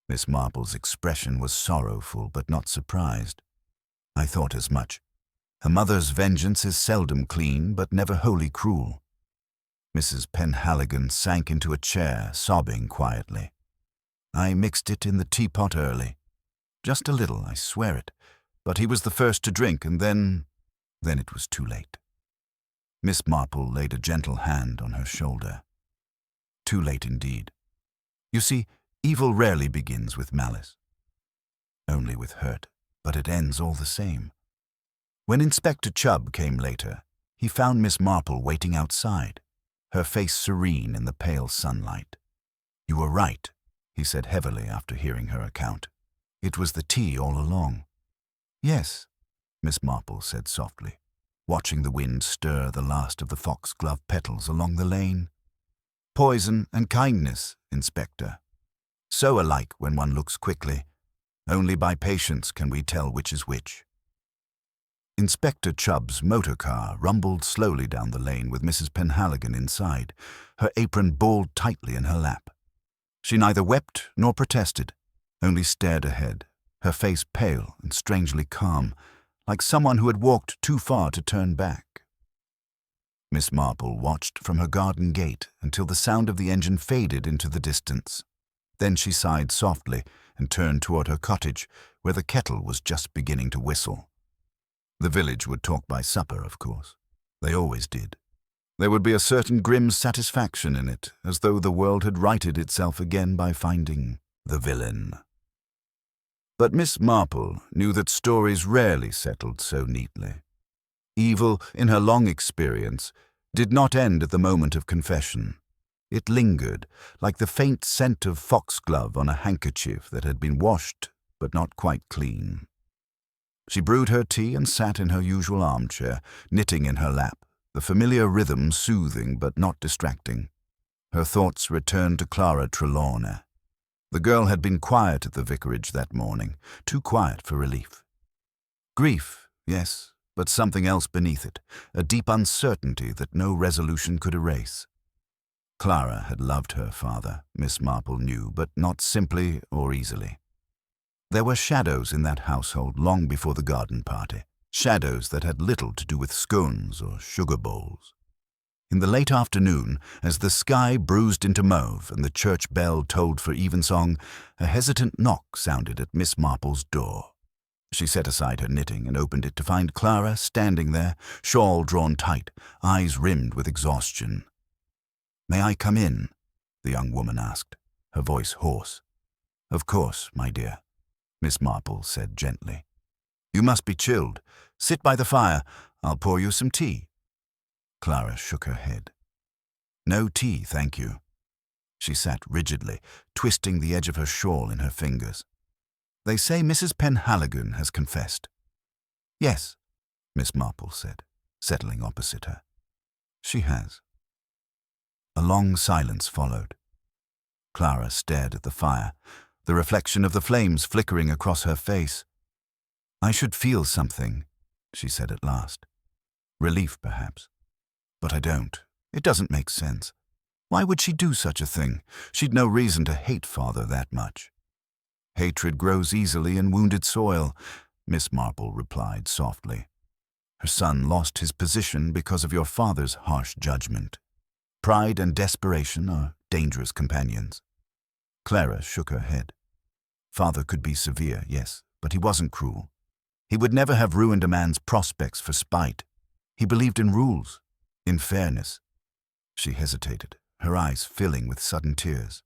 Miss Marple's expression was sorrowful, but not surprised. I thought as much. Her mother's vengeance is seldom clean, but never wholly cruel. Mrs. Penhaligon sank into a chair, sobbing quietly. I mixed it in the teapot early. Just a little, I swear it. But he was the first to drink, and then it was too late. Miss Marple laid a gentle hand on her shoulder. Too late indeed. You see, evil rarely begins with malice. Only with hurt, but it ends all the same. When Inspector Chubb came later, he found Miss Marple waiting outside, her face serene in the pale sunlight. You were right, he said heavily after hearing her account. "It was the tea all along." "Yes," Miss Marple said softly, watching the wind stir the last of the foxglove petals along the lane. "Poison and kindness, Inspector. So alike when one looks quickly. Only by patience can we tell which is which." Inspector Chubb's motor car rumbled slowly down the lane with Mrs. Penhaligon inside, her apron balled tightly in her lap. She neither wept nor protested, only stared ahead, her face pale and strangely calm, like someone who had walked too far to turn back. Miss Marple watched from her garden gate until the sound of the engine faded into the distance. Then she sighed softly and turned toward her cottage, where the kettle was just beginning to whistle. The village would talk by supper, of course. They always did. There would be a certain grim satisfaction in it, as though the world had righted itself again by finding the villain. But Miss Marple knew that stories rarely settled so neatly. Evil, in her long experience, did not end at the moment of confession. It lingered, like the faint scent of foxglove on a handkerchief that had been washed but not quite clean. She brewed her tea and sat in her usual armchair, knitting in her lap, the familiar rhythm soothing but not distracting. Her thoughts returned to Clara Trelawney. The girl had been quiet at the vicarage that morning, too quiet for relief. Grief, yes, but something else beneath it, a deep uncertainty that no resolution could erase. Clara had loved her father, Miss Marple knew, but not simply or easily. There were shadows in that household long before the garden party, shadows that had little to do with scones or sugar bowls. In the late afternoon, as the sky bruised into mauve and the church bell tolled for evensong, a hesitant knock sounded at Miss Marple's door. She set aside her knitting and opened it to find Clara standing there, shawl drawn tight, eyes rimmed with exhaustion. "May I come in?" the young woman asked, her voice hoarse. "Of course, my dear," Miss Marple said gently. "You must be chilled. Sit by the fire. I'll pour you some tea." Clara shook her head. "No tea, thank you." She sat rigidly, twisting the edge of her shawl in her fingers. "They say Mrs. Penhaligon has confessed." "Yes," Miss Marple said, settling opposite her. "She has." A long silence followed. Clara stared at the fire, the reflection of the flames flickering across her face. "I should feel something," she said at last. "Relief, perhaps. But I don't. It doesn't make sense. Why would she do such a thing? She'd no reason to hate father that much." "Hatred grows easily in wounded soil," Miss Marple replied softly. "Her son lost his position because of your father's harsh judgment. Pride and desperation are dangerous companions." Clara shook her head. "Father could be severe, yes, but he wasn't cruel. He would never have ruined a man's prospects for spite. He believed in rules, in fairness." She hesitated, her eyes filling with sudden tears.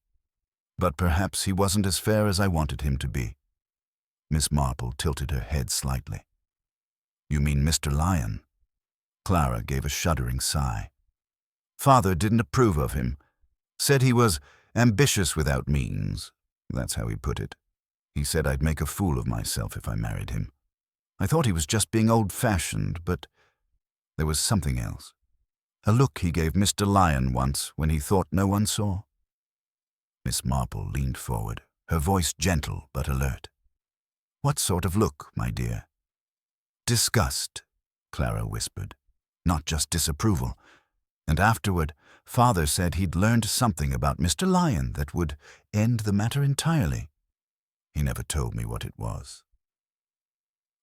"But perhaps he wasn't as fair as I wanted him to be." Miss Marple tilted her head slightly. "You mean Mr. Lyon?" Clara gave a shuddering sigh. "Father didn't approve of him. Said he was ambitious without means. That's how he put it. He said I'd make a fool of myself if I married him. I thought he was just being old-fashioned, but there was something else. A look he gave Mr. Lyon once when he thought no one saw." Miss Marple leaned forward, her voice gentle but alert. "What sort of look, my dear?" "Disgust," Clara whispered. "Not just disapproval. And afterward, father said he'd learned something about Mr. Lyon that would end the matter entirely. He never told me what it was."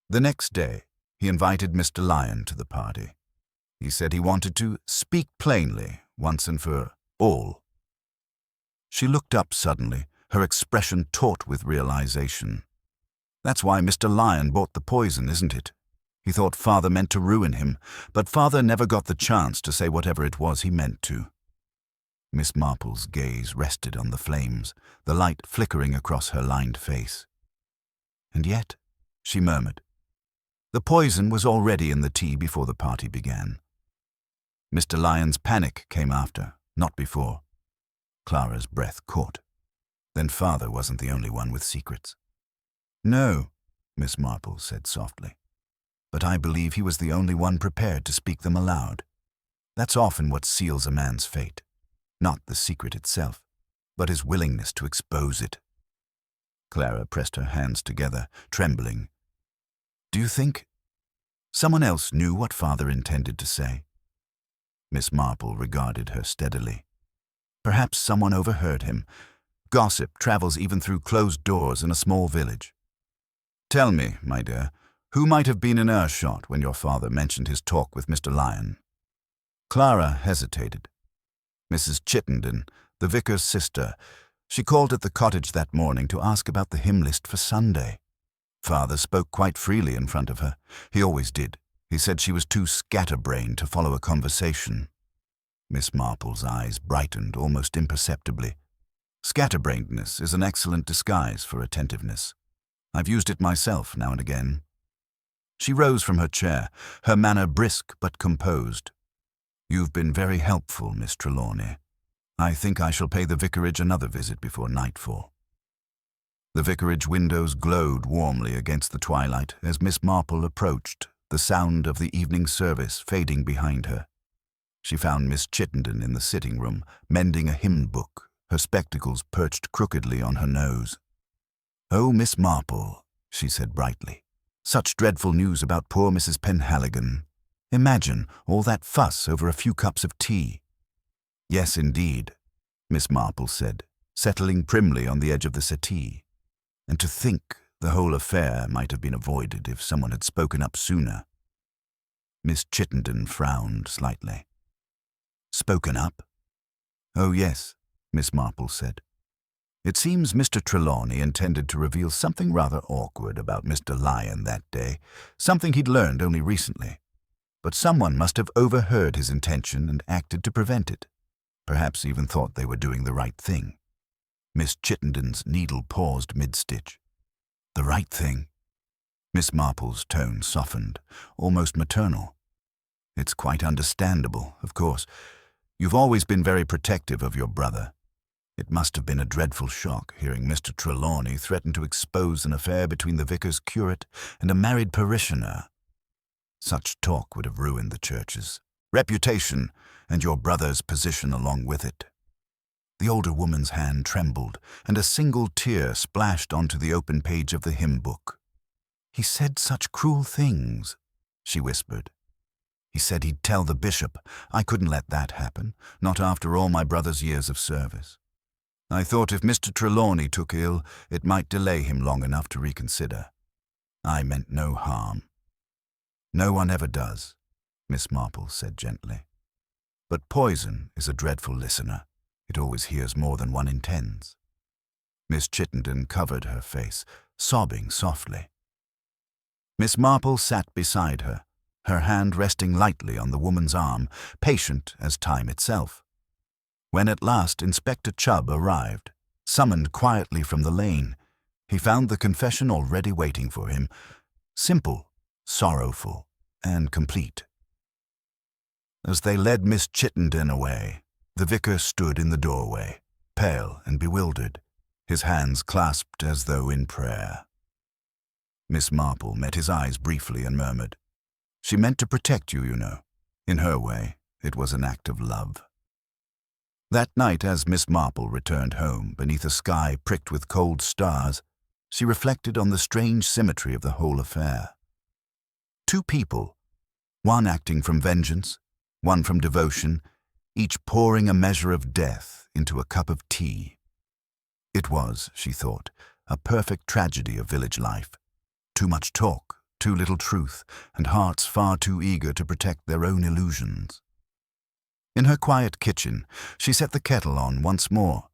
The next day, he invited Mr. Lyon to the party. He said he wanted to speak plainly, once and for all. She looked up suddenly, her expression taut with realization. "That's why Mr. Lyon bought the poison, isn't it? He thought father meant to ruin him, but father never got the chance to say whatever it was he meant to." Miss Marple's gaze rested on the flames, the light flickering across her lined face. "And yet," she murmured, "the poison was already in the tea before the party began. Mr. Lyon's panic came after, not before." Clara's breath caught. Then father wasn't the only one with secrets. No, Miss Marple said softly. But I believe he was the only one prepared to speak them aloud. That's often what seals a man's fate. Not the secret itself, but his willingness to expose it. Clara pressed her hands together, trembling. Do you think someone else knew what father intended to say? Miss Marple regarded her steadily. Perhaps someone overheard him. Gossip travels even through closed doors in a small village. Tell me, my dear, who might have been in earshot when your father mentioned his talk with Mr. Lyon? Clara hesitated. Mrs. Chittenden, the vicar's sister, she called at the cottage that morning to ask about the hymn list for Sunday. Father spoke quite freely in front of her. He always did. He said she was too scatterbrained to follow a conversation. Miss Marple's eyes brightened almost imperceptibly. Scatterbrainedness is an excellent disguise for attentiveness. I've used it myself now and again. She rose from her chair, her manner brisk but composed. You've been very helpful, Miss Trelawney. I think I shall pay the vicarage another visit before nightfall. The vicarage windows glowed warmly against the twilight as Miss Marple approached, the sound of the evening service fading behind her. She found Miss Chittenden in the sitting room, mending a hymn book, her spectacles perched crookedly on her nose. Oh, Miss Marple, she said brightly. Such dreadful news about poor Mrs. Penhaligon. Imagine all that fuss over a few cups of tea. Yes, indeed, Miss Marple said, settling primly on the edge of the settee. And to think the whole affair might have been avoided if someone had spoken up sooner. Miss Chittenden frowned slightly. Spoken up? Oh, yes, Miss Marple said. It seems Mr. Trelawney intended to reveal something rather awkward about Mr. Lyon that day, something he'd learned only recently. But someone must have overheard his intention and acted to prevent it. Perhaps even thought they were doing the right thing. Miss Chittenden's needle paused mid-stitch. The right thing? Miss Marple's tone softened, almost maternal. It's quite understandable, of course. You've always been very protective of your brother. It must have been a dreadful shock hearing Mr. Trelawney threaten to expose an affair between the vicar's curate and a married parishioner. Such talk would have ruined the church's reputation and your brother's position along with it. The older woman's hand trembled, and a single tear splashed onto the open page of the hymn book. He said such cruel things, she whispered. He said he'd tell the bishop. I couldn't let that happen, not after all my brother's years of service. I thought if Mr. Trelawney took ill, it might delay him long enough to reconsider. I meant no harm. No one ever does, Miss Marple said gently. But poison is a dreadful listener. It always hears more than one intends. Miss Chittenden covered her face, sobbing softly. Miss Marple sat beside her, her hand resting lightly on the woman's arm, patient as time itself. When at last Inspector Chubb arrived, summoned quietly from the lane, he found the confession already waiting for him, simple, sorrowful, and complete. As they led Miss Chittenden away, the vicar stood in the doorway, pale and bewildered, his hands clasped as though in prayer. Miss Marple met his eyes briefly and murmured, She meant to protect you, you know. In her way, it was an act of love. That night, as Miss Marple returned home beneath a sky pricked with cold stars, she reflected on the strange symmetry of the whole affair. Two people, one acting from vengeance, one from devotion, each pouring a measure of death into a cup of tea. It was, she thought, a perfect tragedy of village life. Too much talk, too little truth, and hearts far too eager to protect their own illusions. In her quiet kitchen, she set the kettle on once more.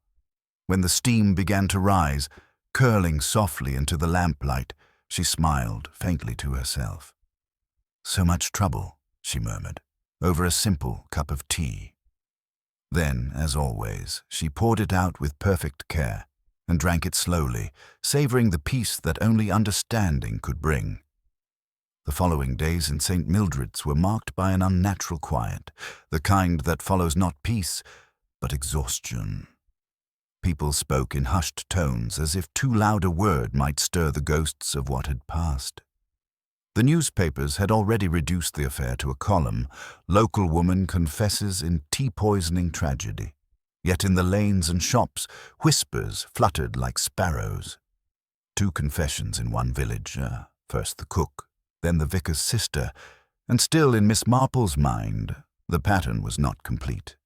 When the steam began to rise, curling softly into the lamplight, she smiled faintly to herself. So much trouble, she murmured, over a simple cup of tea. Then, as always, she poured it out with perfect care and drank it slowly, savoring the peace that only understanding could bring. The following days in St. Mildred's were marked by an unnatural quiet, the kind that follows not peace, but exhaustion. People spoke in hushed tones as if too loud a word might stir the ghosts of what had passed. The newspapers had already reduced the affair to a column, "Local woman confesses in tea-poisoning tragedy." Yet in the lanes and shops, whispers fluttered like sparrows. 2 confessions in one village, first the cook, then the vicar's sister, and still in Miss Marple's mind, the pattern was not complete.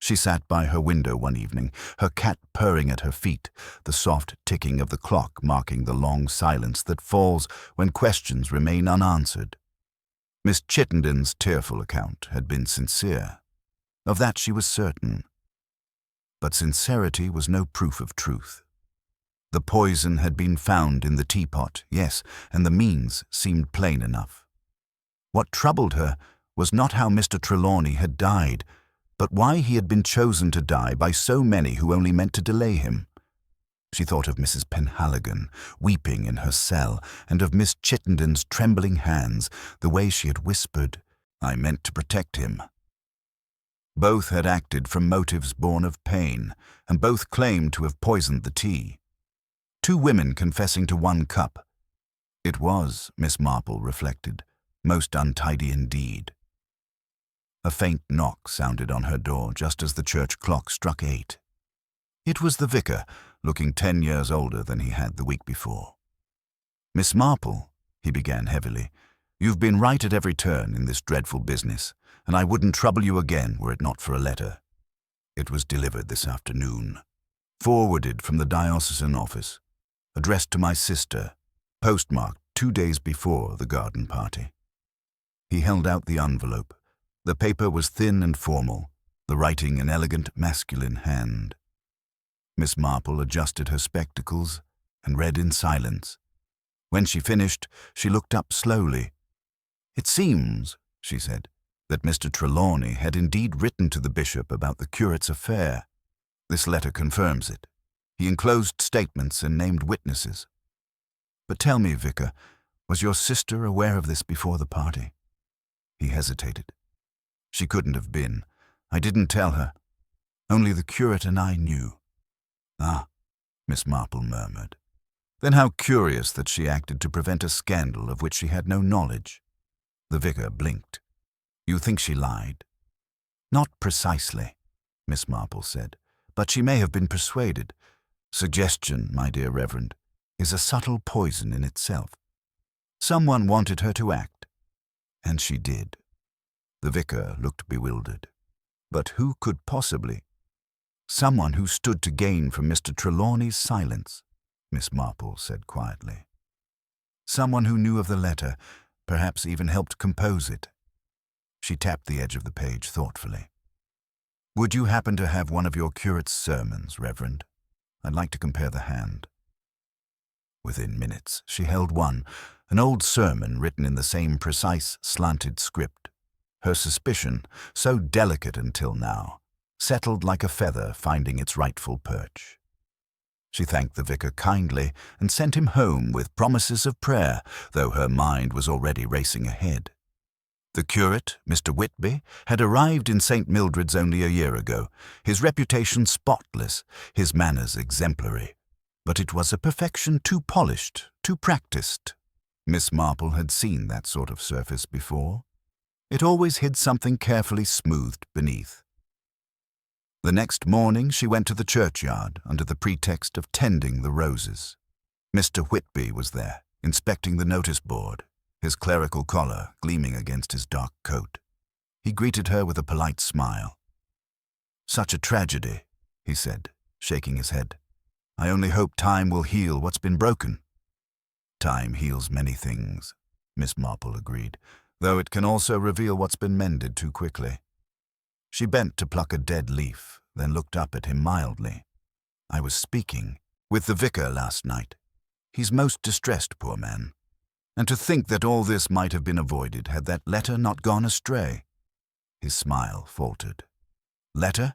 She sat by her window one evening, her cat purring at her feet, the soft ticking of the clock marking the long silence that falls when questions remain unanswered. Miss Chittenden's tearful account had been sincere. Of that she was certain. But sincerity was no proof of truth. The poison had been found in the teapot, yes, and the means seemed plain enough. What troubled her was not how Mr. Trelawney had died, but why he had been chosen to die by so many who only meant to delay him. She thought of Mrs. Penhaligon, weeping in her cell, and of Miss Chittenden's trembling hands, the way she had whispered, "I meant to protect him." Both had acted from motives born of pain, and both claimed to have poisoned the tea. 2 women confessing to 1 cup. It was, Miss Marple reflected, most untidy indeed. A faint knock sounded on her door just as the church clock struck 8. It was the vicar, looking 10 years older than he had the week before. "Miss Marple," he began heavily, "you've been right at every turn in this dreadful business, and I wouldn't trouble you again were it not for a letter. It was delivered this afternoon, forwarded from the diocesan office, addressed to my sister, postmarked 2 days before the garden party." He held out the envelope. The paper was thin and formal, the writing an elegant masculine hand. Miss Marple adjusted her spectacles and read in silence. When she finished, she looked up slowly. "It seems," she said, "that Mr. Trelawney had indeed written to the bishop about the curate's affair. This letter confirms it. He enclosed statements and named witnesses. But tell me, Vicar, was your sister aware of this before the party?" He hesitated. "She couldn't have been. I didn't tell her. Only the curate and I knew." "Ah," Miss Marple murmured. "Then how curious that she acted to prevent a scandal of which she had no knowledge." The vicar blinked. "You think she lied?" "Not precisely," Miss Marple said, "but she may have been persuaded. Suggestion, my dear Reverend, is a subtle poison in itself. Someone wanted her to act, and she did." The vicar looked bewildered. "But who could possibly?" "Someone who stood to gain from Mr. Trelawney's silence," Miss Marple said quietly. "Someone who knew of the letter, perhaps even helped compose it." She tapped the edge of the page thoughtfully. "Would you happen to have one of your curate's sermons, Reverend? I'd like to compare the hand." Within minutes, she held one, an old sermon written in the same precise, slanted script. Her suspicion, so delicate until now, settled like a feather finding its rightful perch. She thanked the vicar kindly and sent him home with promises of prayer, though her mind was already racing ahead. The curate, Mr. Whitby, had arrived in St. Mildred's only a year ago, his reputation spotless, his manners exemplary. But it was a perfection too polished, too practiced. Miss Marple had seen that sort of surface before. It always hid something carefully smoothed beneath. The next morning she went to the churchyard under the pretext of tending the roses. Mr. Whitby was there, inspecting the notice board, his clerical collar gleaming against his dark coat. He greeted her with a polite smile. "Such a tragedy," he said, shaking his head. "I only hope time will heal what's been broken." "Time heals many things," Miss Marple agreed, "though it can also reveal what's been mended too quickly." She bent to pluck a dead leaf, then looked up at him mildly. "I was speaking with the vicar last night. He's most distressed, poor man. And to think that all this might have been avoided had that letter not gone astray." His smile faltered. "Letter?"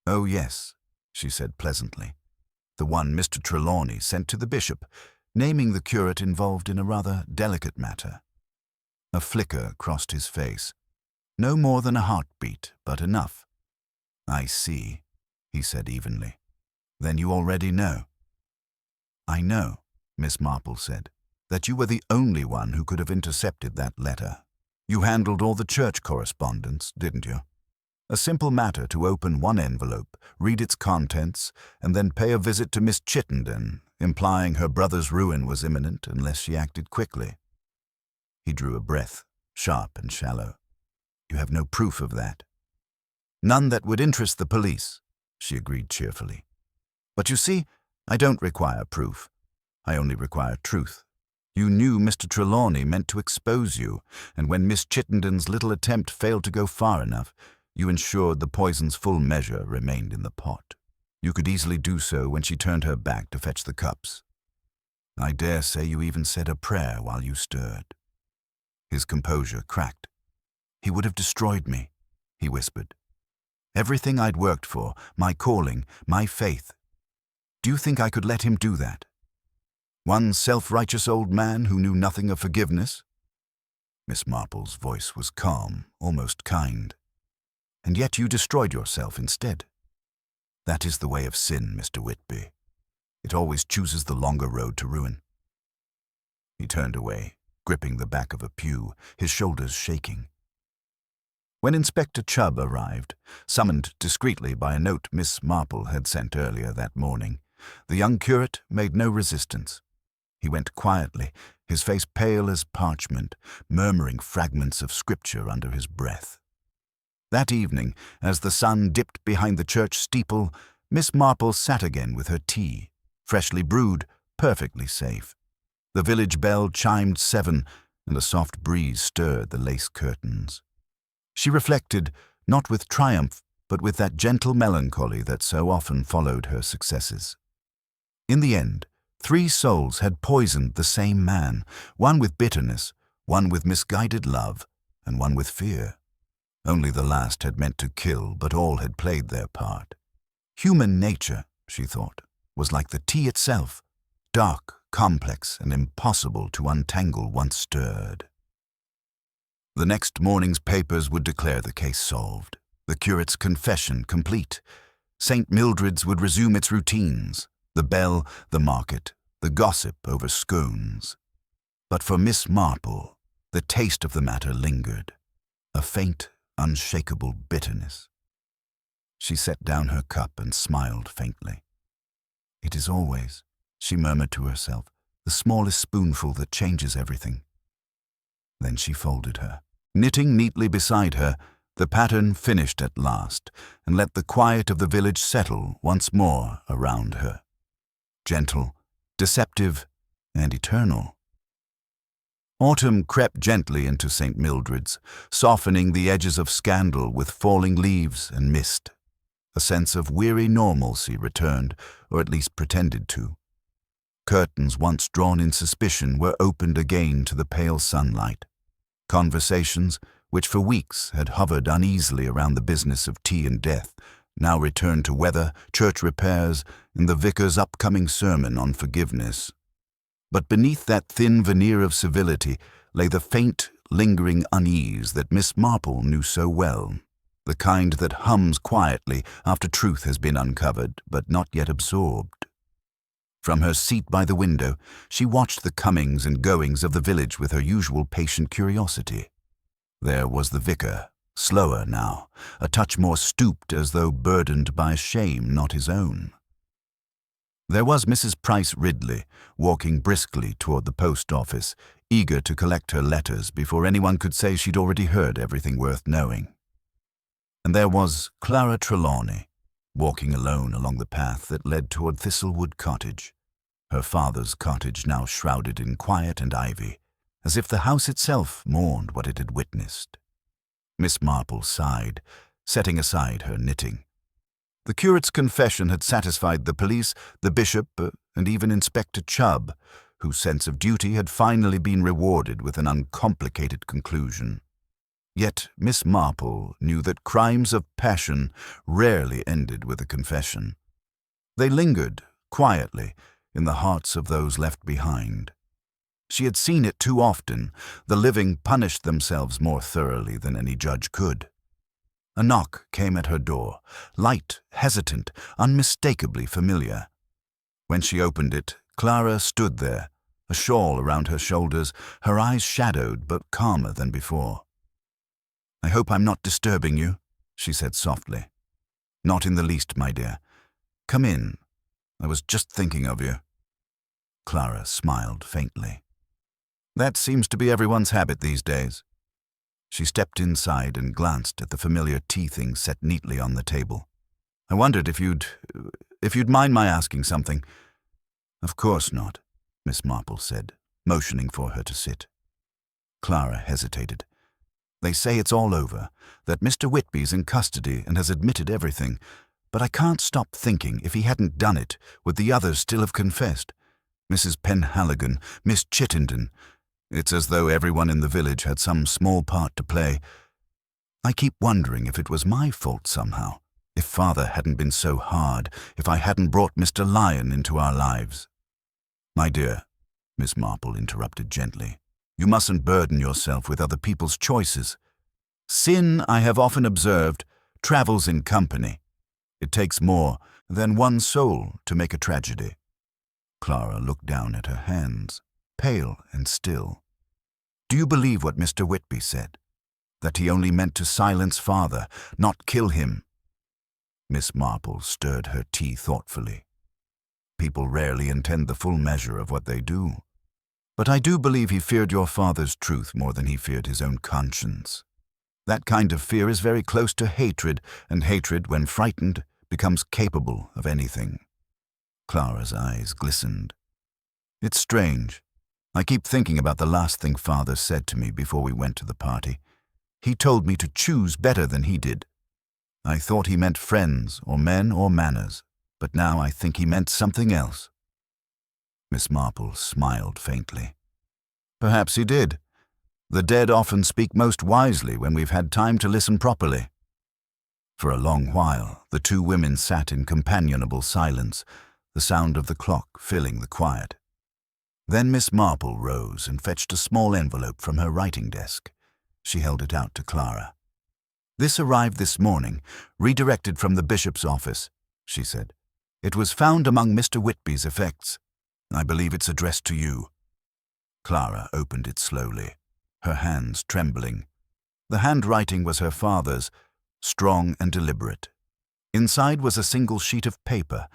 "Oh, yes," she said pleasantly. "The one Mr. Trelawney sent to the bishop, naming the curate involved in a rather delicate matter." A flicker crossed his face. No more than a heartbeat, but enough. "I see," he said evenly. Then you already know. I know, Miss Marple said, that you were the only one who could have intercepted that letter. You handled all the church correspondence, didn't you? A simple matter to open one envelope, read its contents, and then pay a visit to Miss Chittenden, implying her brother's ruin was imminent unless she acted quickly. He drew a breath, sharp and shallow. You have no proof of that. None that would interest the police, she agreed cheerfully. But you see, I don't require proof. I only require truth. You knew Mr. Trelawney meant to expose you, and when Miss Chittenden's little attempt failed to go far enough, you ensured the poison's full measure remained in the pot. You could easily do so when she turned her back to fetch the cups. I dare say you even said a prayer while you stirred. His composure cracked. He would have destroyed me, he whispered. Everything I'd worked for, my calling, my faith. Do you think I could let him do that? One self-righteous old man who knew nothing of forgiveness? Miss Marple's voice was calm, almost kind. And yet you destroyed yourself instead. That is the way of sin, Mr. Whitby. It always chooses the longer road to ruin. He turned away, gripping the back of a pew, his shoulders shaking. When Inspector Chubb arrived, summoned discreetly by a note Miss Marple had sent earlier that morning, the young curate made no resistance. He went quietly, his face pale as parchment, murmuring fragments of scripture under his breath. That evening, as the sun dipped behind the church steeple, Miss Marple sat again with her tea, freshly brewed, perfectly safe. The village bell chimed 7, and a soft breeze stirred the lace curtains. She reflected, not with triumph, but with that gentle melancholy that so often followed her successes. In the end, 3 souls had poisoned the same man, one with bitterness, one with misguided love, and one with fear. Only the last had meant to kill, but all had played their part. Human nature, she thought, was like the tea itself, dark, complex, and impossible to untangle once stirred. The next morning's papers would declare the case solved, the curate's confession complete. St. Mildred's would resume its routines, the bell, the market, the gossip over scones. But for Miss Marple, the taste of the matter lingered, a faint, unshakable bitterness. She set down her cup and smiled faintly. It is always, she murmured to herself, the smallest spoonful that changes everything. Then she folded her. Knitting neatly beside her, the pattern finished at last, and let the quiet of the village settle once more around her. Gentle, deceptive, and eternal. Autumn crept gently into St. Mildred's, softening the edges of scandal with falling leaves and mist. A sense of weary normalcy returned, or at least pretended to. Curtains once drawn in suspicion were opened again to the pale sunlight. Conversations, which for weeks had hovered uneasily around the business of tea and death, now returned to weather, church repairs, and the vicar's upcoming sermon on forgiveness. But beneath that thin veneer of civility lay the faint, lingering unease that Miss Marple knew so well, the kind that hums quietly after truth has been uncovered but not yet absorbed. From her seat by the window, she watched the comings and goings of the village with her usual patient curiosity. There was the vicar, slower now, a touch more stooped as though burdened by a shame not his own. There was Mrs. Price Ridley, walking briskly toward the post office, eager to collect her letters before anyone could say she'd already heard everything worth knowing. And there was Clara Trelawney, walking alone along the path that led toward Thistlewood Cottage, her father's cottage now shrouded in quiet and ivy, as if the house itself mourned what it had witnessed. Miss Marple sighed, setting aside her knitting. The curate's confession had satisfied the police, the bishop, and even Inspector Chubb, whose sense of duty had finally been rewarded with an uncomplicated conclusion. Yet Miss Marple knew that crimes of passion rarely ended with a confession. They lingered, quietly, in the hearts of those left behind. She had seen it too often. The living punished themselves more thoroughly than any judge could. A knock came at her door, light, hesitant, unmistakably familiar. When she opened it, Clara stood there, a shawl around her shoulders, her eyes shadowed but calmer than before. "I hope I'm not disturbing you," she said softly. "Not in the least, my dear. Come in. I was just thinking of you." Clara smiled faintly. "That seems to be everyone's habit these days." She stepped inside and glanced at the familiar tea things set neatly on the table. "I wondered if you'd mind my asking something." "Of course not," Miss Marple said, motioning for her to sit. Clara hesitated. "They say it's all over, that Mr. Whitby's in custody and has admitted everything, but I can't stop thinking if he hadn't done it, would the others still have confessed? Mrs. Penhaligon, Miss Chittenden. It's as though everyone in the village had some small part to play. I keep wondering if it was my fault somehow, if Father hadn't been so hard, if I hadn't brought Mr. Lyon into our lives." "My dear," Miss Marple interrupted gently, "you mustn't burden yourself with other people's choices. Sin, I have often observed, travels in company. It takes more than one soul to make a tragedy." Clara looked down at her hands, pale and still. "Do you believe what Mr. Whitby said? That he only meant to silence Father, not kill him?" Miss Marple stirred her tea thoughtfully. "People rarely intend the full measure of what they do. But I do believe he feared your father's truth more than he feared his own conscience. That kind of fear is very close to hatred, and hatred, when frightened, becomes capable of anything." Clara's eyes glistened. "It's strange. I keep thinking about the last thing Father said to me before we went to the party. He told me to choose better than he did. I thought he meant friends or men or manners, but now I think he meant something else." Miss Marple smiled faintly. "Perhaps he did. The dead often speak most wisely when we've had time to listen properly." For a long while, the two women sat in companionable silence, the sound of the clock filling the quiet. Then Miss Marple rose and fetched a small envelope from her writing desk. She held it out to Clara. "This arrived this morning, redirected from the bishop's office," she said. "It was found among Mr. Whitby's effects. I believe it's addressed to you." Clara opened it slowly, her hands trembling. The handwriting was her father's, strong and deliberate. Inside was a single sheet of paper,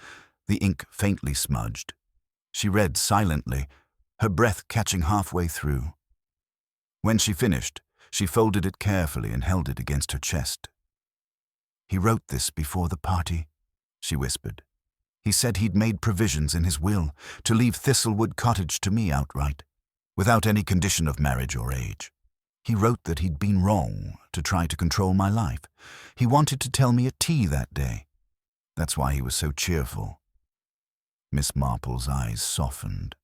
the ink faintly smudged. She read silently, her breath catching halfway through. When she finished, she folded it carefully and held it against her chest. "He wrote this before the party," she whispered. "He said he'd made provisions in his will to leave Thistlewood Cottage to me outright, without any condition of marriage or age. He wrote that he'd been wrong to try to control my life. He wanted to tell me at tea that day. That's why he was so cheerful." Miss Marple's eyes softened.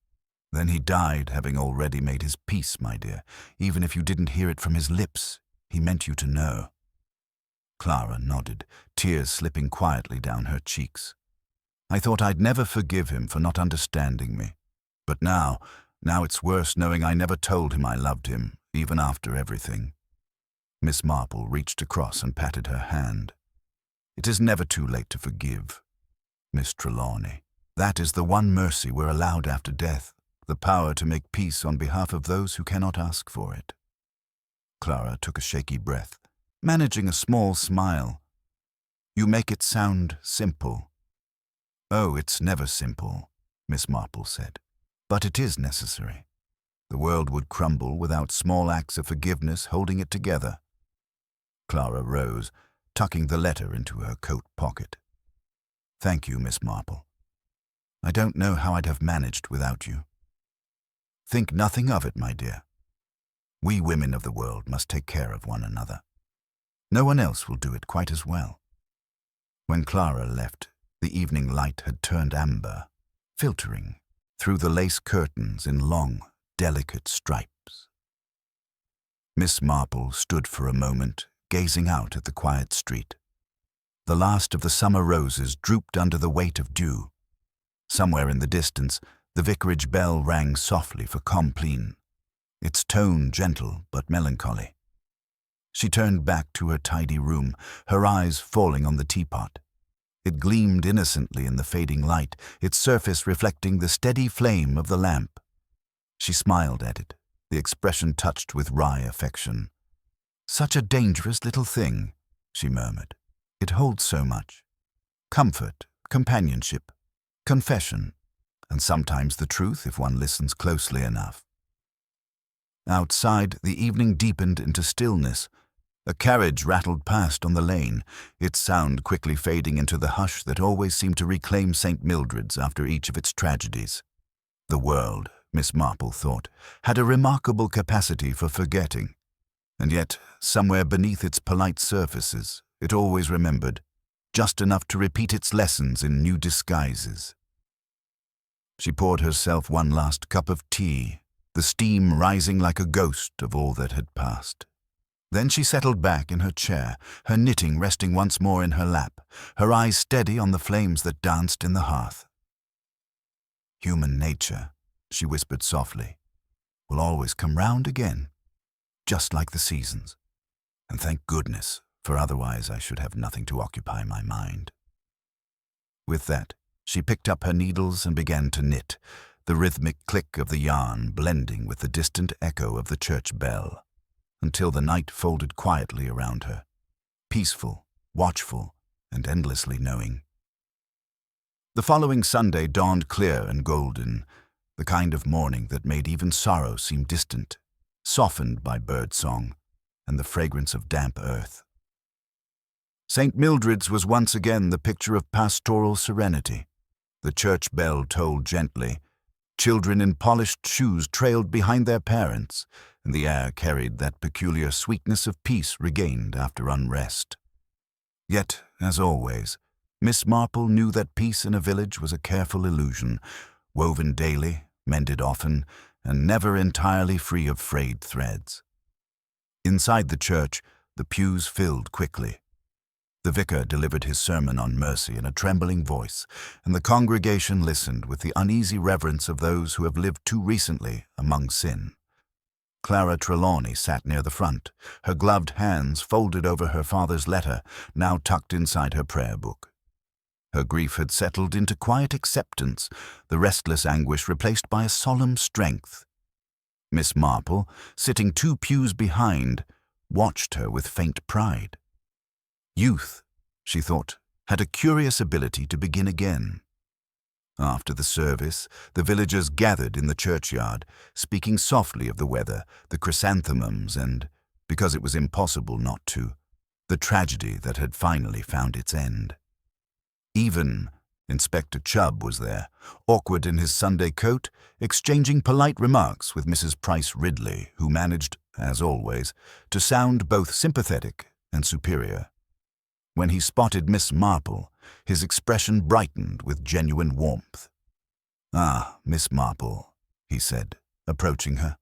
"Then he died having already made his peace, my dear. Even if you didn't hear it from his lips, he meant you to know." Clara nodded, tears slipping quietly down her cheeks. "I thought I'd never forgive him for not understanding me. But now it's worse knowing I never told him I loved him, even after everything." Miss Marple reached across and patted her hand. "It is never too late to forgive, Miss Trelawney. That is the one mercy we're allowed after death, the power to make peace on behalf of those who cannot ask for it." Clara took a shaky breath, managing a small smile. "You make it sound simple." "Oh, it's never simple," Miss Marple said. "But it is necessary. The world would crumble without small acts of forgiveness holding it together." Clara rose, tucking the letter into her coat pocket. "Thank you, Miss Marple. I don't know how I'd have managed without you. Think nothing of it, my dear. We women of the world must take care of one another. No one else will do it quite as well." When Clara left, the evening light had turned amber, filtering through the lace curtains in long, delicate stripes. Miss Marple stood for a moment, gazing out at the quiet street. The last of the summer roses drooped under the weight of dew. Somewhere in the distance, the vicarage bell rang softly for Compline, its tone gentle but melancholy. She turned back to her tidy room, her eyes falling on the teapot. It gleamed innocently in the fading light, its surface reflecting the steady flame of the lamp. She smiled at it, the expression touched with wry affection. "Such a dangerous little thing," she murmured. "It holds so much. Comfort, companionship, confession, and sometimes the truth if one listens closely enough." Outside, the evening deepened into stillness. A carriage rattled past on the lane, its sound quickly fading into the hush that always seemed to reclaim St. Mildred's after each of its tragedies. The world, Miss Marple thought, had a remarkable capacity for forgetting. And yet, somewhere beneath its polite surfaces, it always remembered, just enough to repeat its lessons in new disguises. She poured herself one last cup of tea, the steam rising like a ghost of all that had passed. Then she settled back in her chair, her knitting resting once more in her lap, her eyes steady on the flames that danced in the hearth. "Human nature," she whispered softly, "will always come round again, just like the seasons. And thank goodness, for otherwise I should have nothing to occupy my mind." With that, she picked up her needles and began to knit, the rhythmic click of the yarn blending with the distant echo of the church bell, until the night folded quietly around her, peaceful, watchful, and endlessly knowing. The following Sunday dawned clear and golden, the kind of morning that made even sorrow seem distant, softened by bird song and the fragrance of damp earth. St. Mildred's was once again the picture of pastoral serenity. The church bell tolled gently. Children in polished shoes trailed behind their parents, and the air carried that peculiar sweetness of peace regained after unrest. Yet, as always, Miss Marple knew that peace in a village was a careful illusion, woven daily, mended often, and never entirely free of frayed threads. Inside the church, the pews filled quickly. The vicar delivered his sermon on mercy in a trembling voice, and the congregation listened with the uneasy reverence of those who have lived too recently among sin. Clara Trelawney sat near the front, her gloved hands folded over her father's letter, now tucked inside her prayer book. Her grief had settled into quiet acceptance, the restless anguish replaced by a solemn strength. Miss Marple, sitting 2 pews behind, watched her with faint pride. Youth, she thought, had a curious ability to begin again. After the service, the villagers gathered in the churchyard, speaking softly of the weather, the chrysanthemums, and, because it was impossible not to, the tragedy that had finally found its end. Even Inspector Chubb was there, awkward in his Sunday coat, exchanging polite remarks with Mrs. Price Ridley, who managed, as always, to sound both sympathetic and superior. When he spotted Miss Marple, his expression brightened with genuine warmth. "Ah, Miss Marple," he said, approaching her,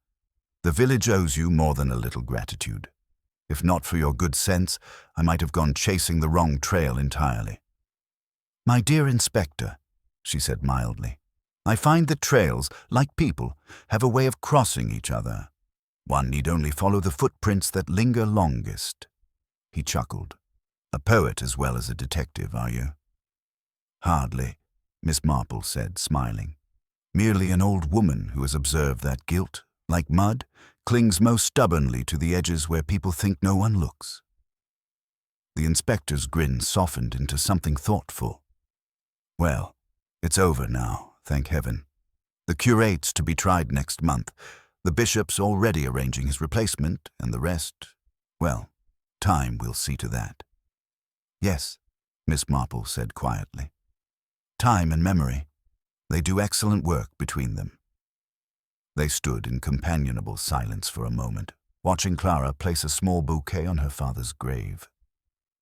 "the village owes you more than a little gratitude. If not for your good sense, I might have gone chasing the wrong trail entirely." "My dear Inspector," she said mildly, "I find that trails, like people, have a way of crossing each other. One need only follow the footprints that linger longest." He chuckled. "A poet as well as a detective, are you?" "Hardly," Miss Marple said, smiling. "Merely an old woman who has observed that guilt, like mud, clings most stubbornly to the edges where people think no one looks." The inspector's grin softened into something thoughtful. "Well, it's over now, thank heaven. The curate's to be tried next month. The bishop's already arranging his replacement, and the rest, well, time will see to that." "Yes," Miss Marple said quietly. "Time and memory. They do excellent work between them." They stood in companionable silence for a moment, watching Clara place a small bouquet on her father's grave.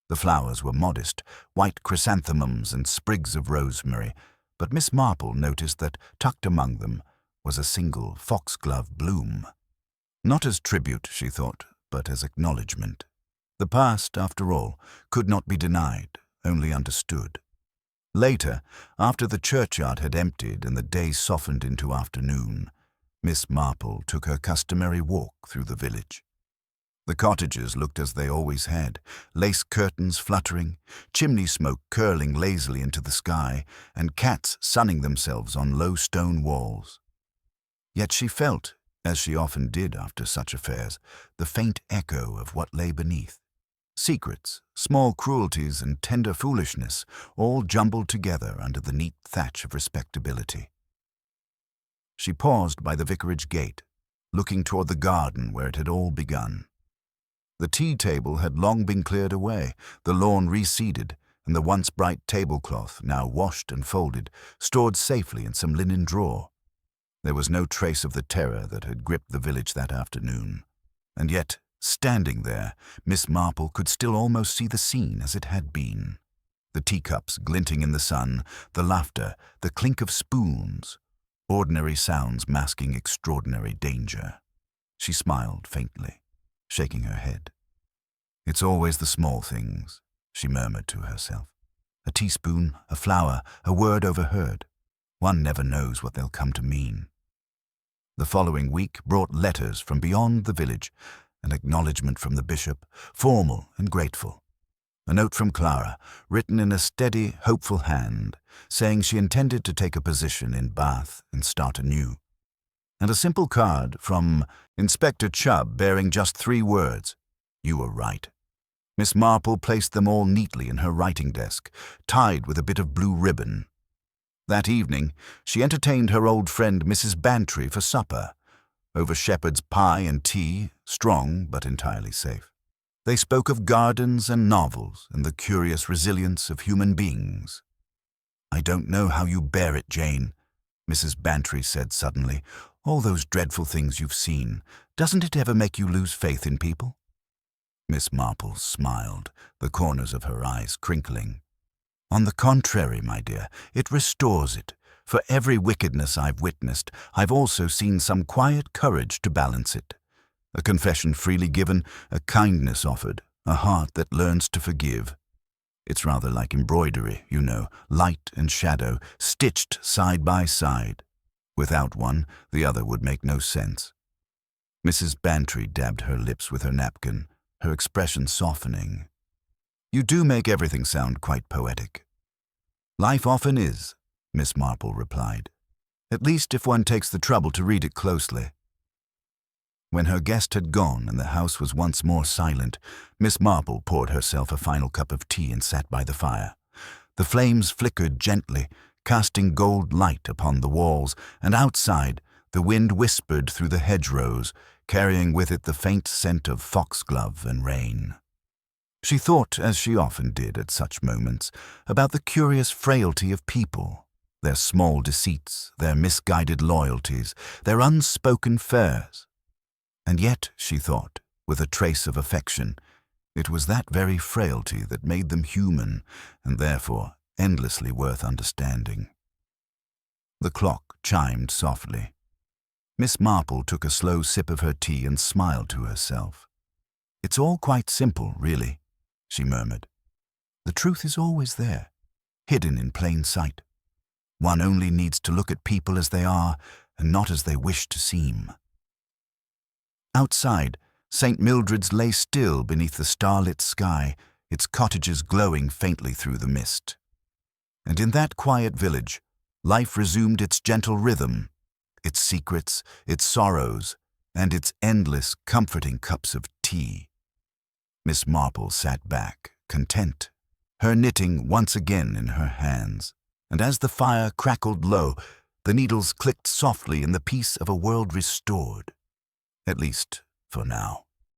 The flowers were modest, white chrysanthemums and sprigs of rosemary, but Miss Marple noticed that, tucked among them, was a single foxglove bloom. Not as tribute, she thought, but as acknowledgement. The past, after all, could not be denied, only understood. Later, after the churchyard had emptied and the day softened into afternoon, Miss Marple took her customary walk through the village. The cottages looked as they always had, lace curtains fluttering, chimney smoke curling lazily into the sky, and cats sunning themselves on low stone walls. Yet she felt, as she often did after such affairs, the faint echo of what lay beneath. Secrets, small cruelties, and tender foolishness, all jumbled together under the neat thatch of respectability. She paused by the vicarage gate, looking toward the garden where it had all begun. The tea table had long been cleared away, the lawn reseeded, and the once bright tablecloth, now washed and folded, stored safely in some linen drawer. There was no trace of the terror that had gripped the village that afternoon. And yet, standing there, Miss Marple could still almost see the scene as it had been. The teacups glinting in the sun, the laughter, the clink of spoons, ordinary sounds masking extraordinary danger. She smiled faintly, shaking her head. "It's always the small things," she murmured to herself. "A teaspoon, a flower, a word overheard. One never knows what they'll come to mean." The following week brought letters from beyond the village, an acknowledgment from the bishop, formal and grateful. A note from Clara, written in a steady, hopeful hand, saying she intended to take a position in Bath and start anew. And a simple card from Inspector Chubb bearing just 3 words, "You were right." Miss Marple placed them all neatly in her writing desk, tied with a bit of blue ribbon. That evening, she entertained her old friend Mrs. Bantry for supper, over shepherd's pie and tea, strong but entirely safe. They spoke of gardens and novels and the curious resilience of human beings. "I don't know how you bear it, Jane," Mrs. Bantry said suddenly. "All those dreadful things you've seen, doesn't it ever make you lose faith in people?" Miss Marple smiled, the corners of her eyes crinkling. "On the contrary, my dear, it restores it. For every wickedness I've witnessed, I've also seen some quiet courage to balance it. A confession freely given, a kindness offered, a heart that learns to forgive. It's rather like embroidery, you know, light and shadow, stitched side by side. Without one, the other would make no sense." Mrs. Bantry dabbed her lips with her napkin, her expression softening. "You do make everything sound quite poetic." "Life often is," Miss Marple replied. "At least if one takes the trouble to read it closely." When her guest had gone and the house was once more silent, Miss Marple poured herself a final cup of tea and sat by the fire. The flames flickered gently, casting gold light upon the walls, and outside, the wind whispered through the hedgerows, carrying with it the faint scent of foxglove and rain. She thought, as she often did at such moments, about the curious frailty of people, their small deceits, their misguided loyalties, their unspoken fears. And yet, she thought, with a trace of affection, it was that very frailty that made them human, and therefore endlessly worth understanding. The clock chimed softly. Miss Marple took a slow sip of her tea and smiled to herself. "It's all quite simple, really," she murmured. "The truth is always there, hidden in plain sight. One only needs to look at people as they are and not as they wish to seem." Outside, St. Mildred's lay still beneath the starlit sky, its cottages glowing faintly through the mist. And in that quiet village, life resumed its gentle rhythm, its secrets, its sorrows, and its endless, comforting cups of tea. Miss Marple sat back, content, her knitting once again in her hands, and as the fire crackled low, the needles clicked softly in the peace of a world restored, at least for now.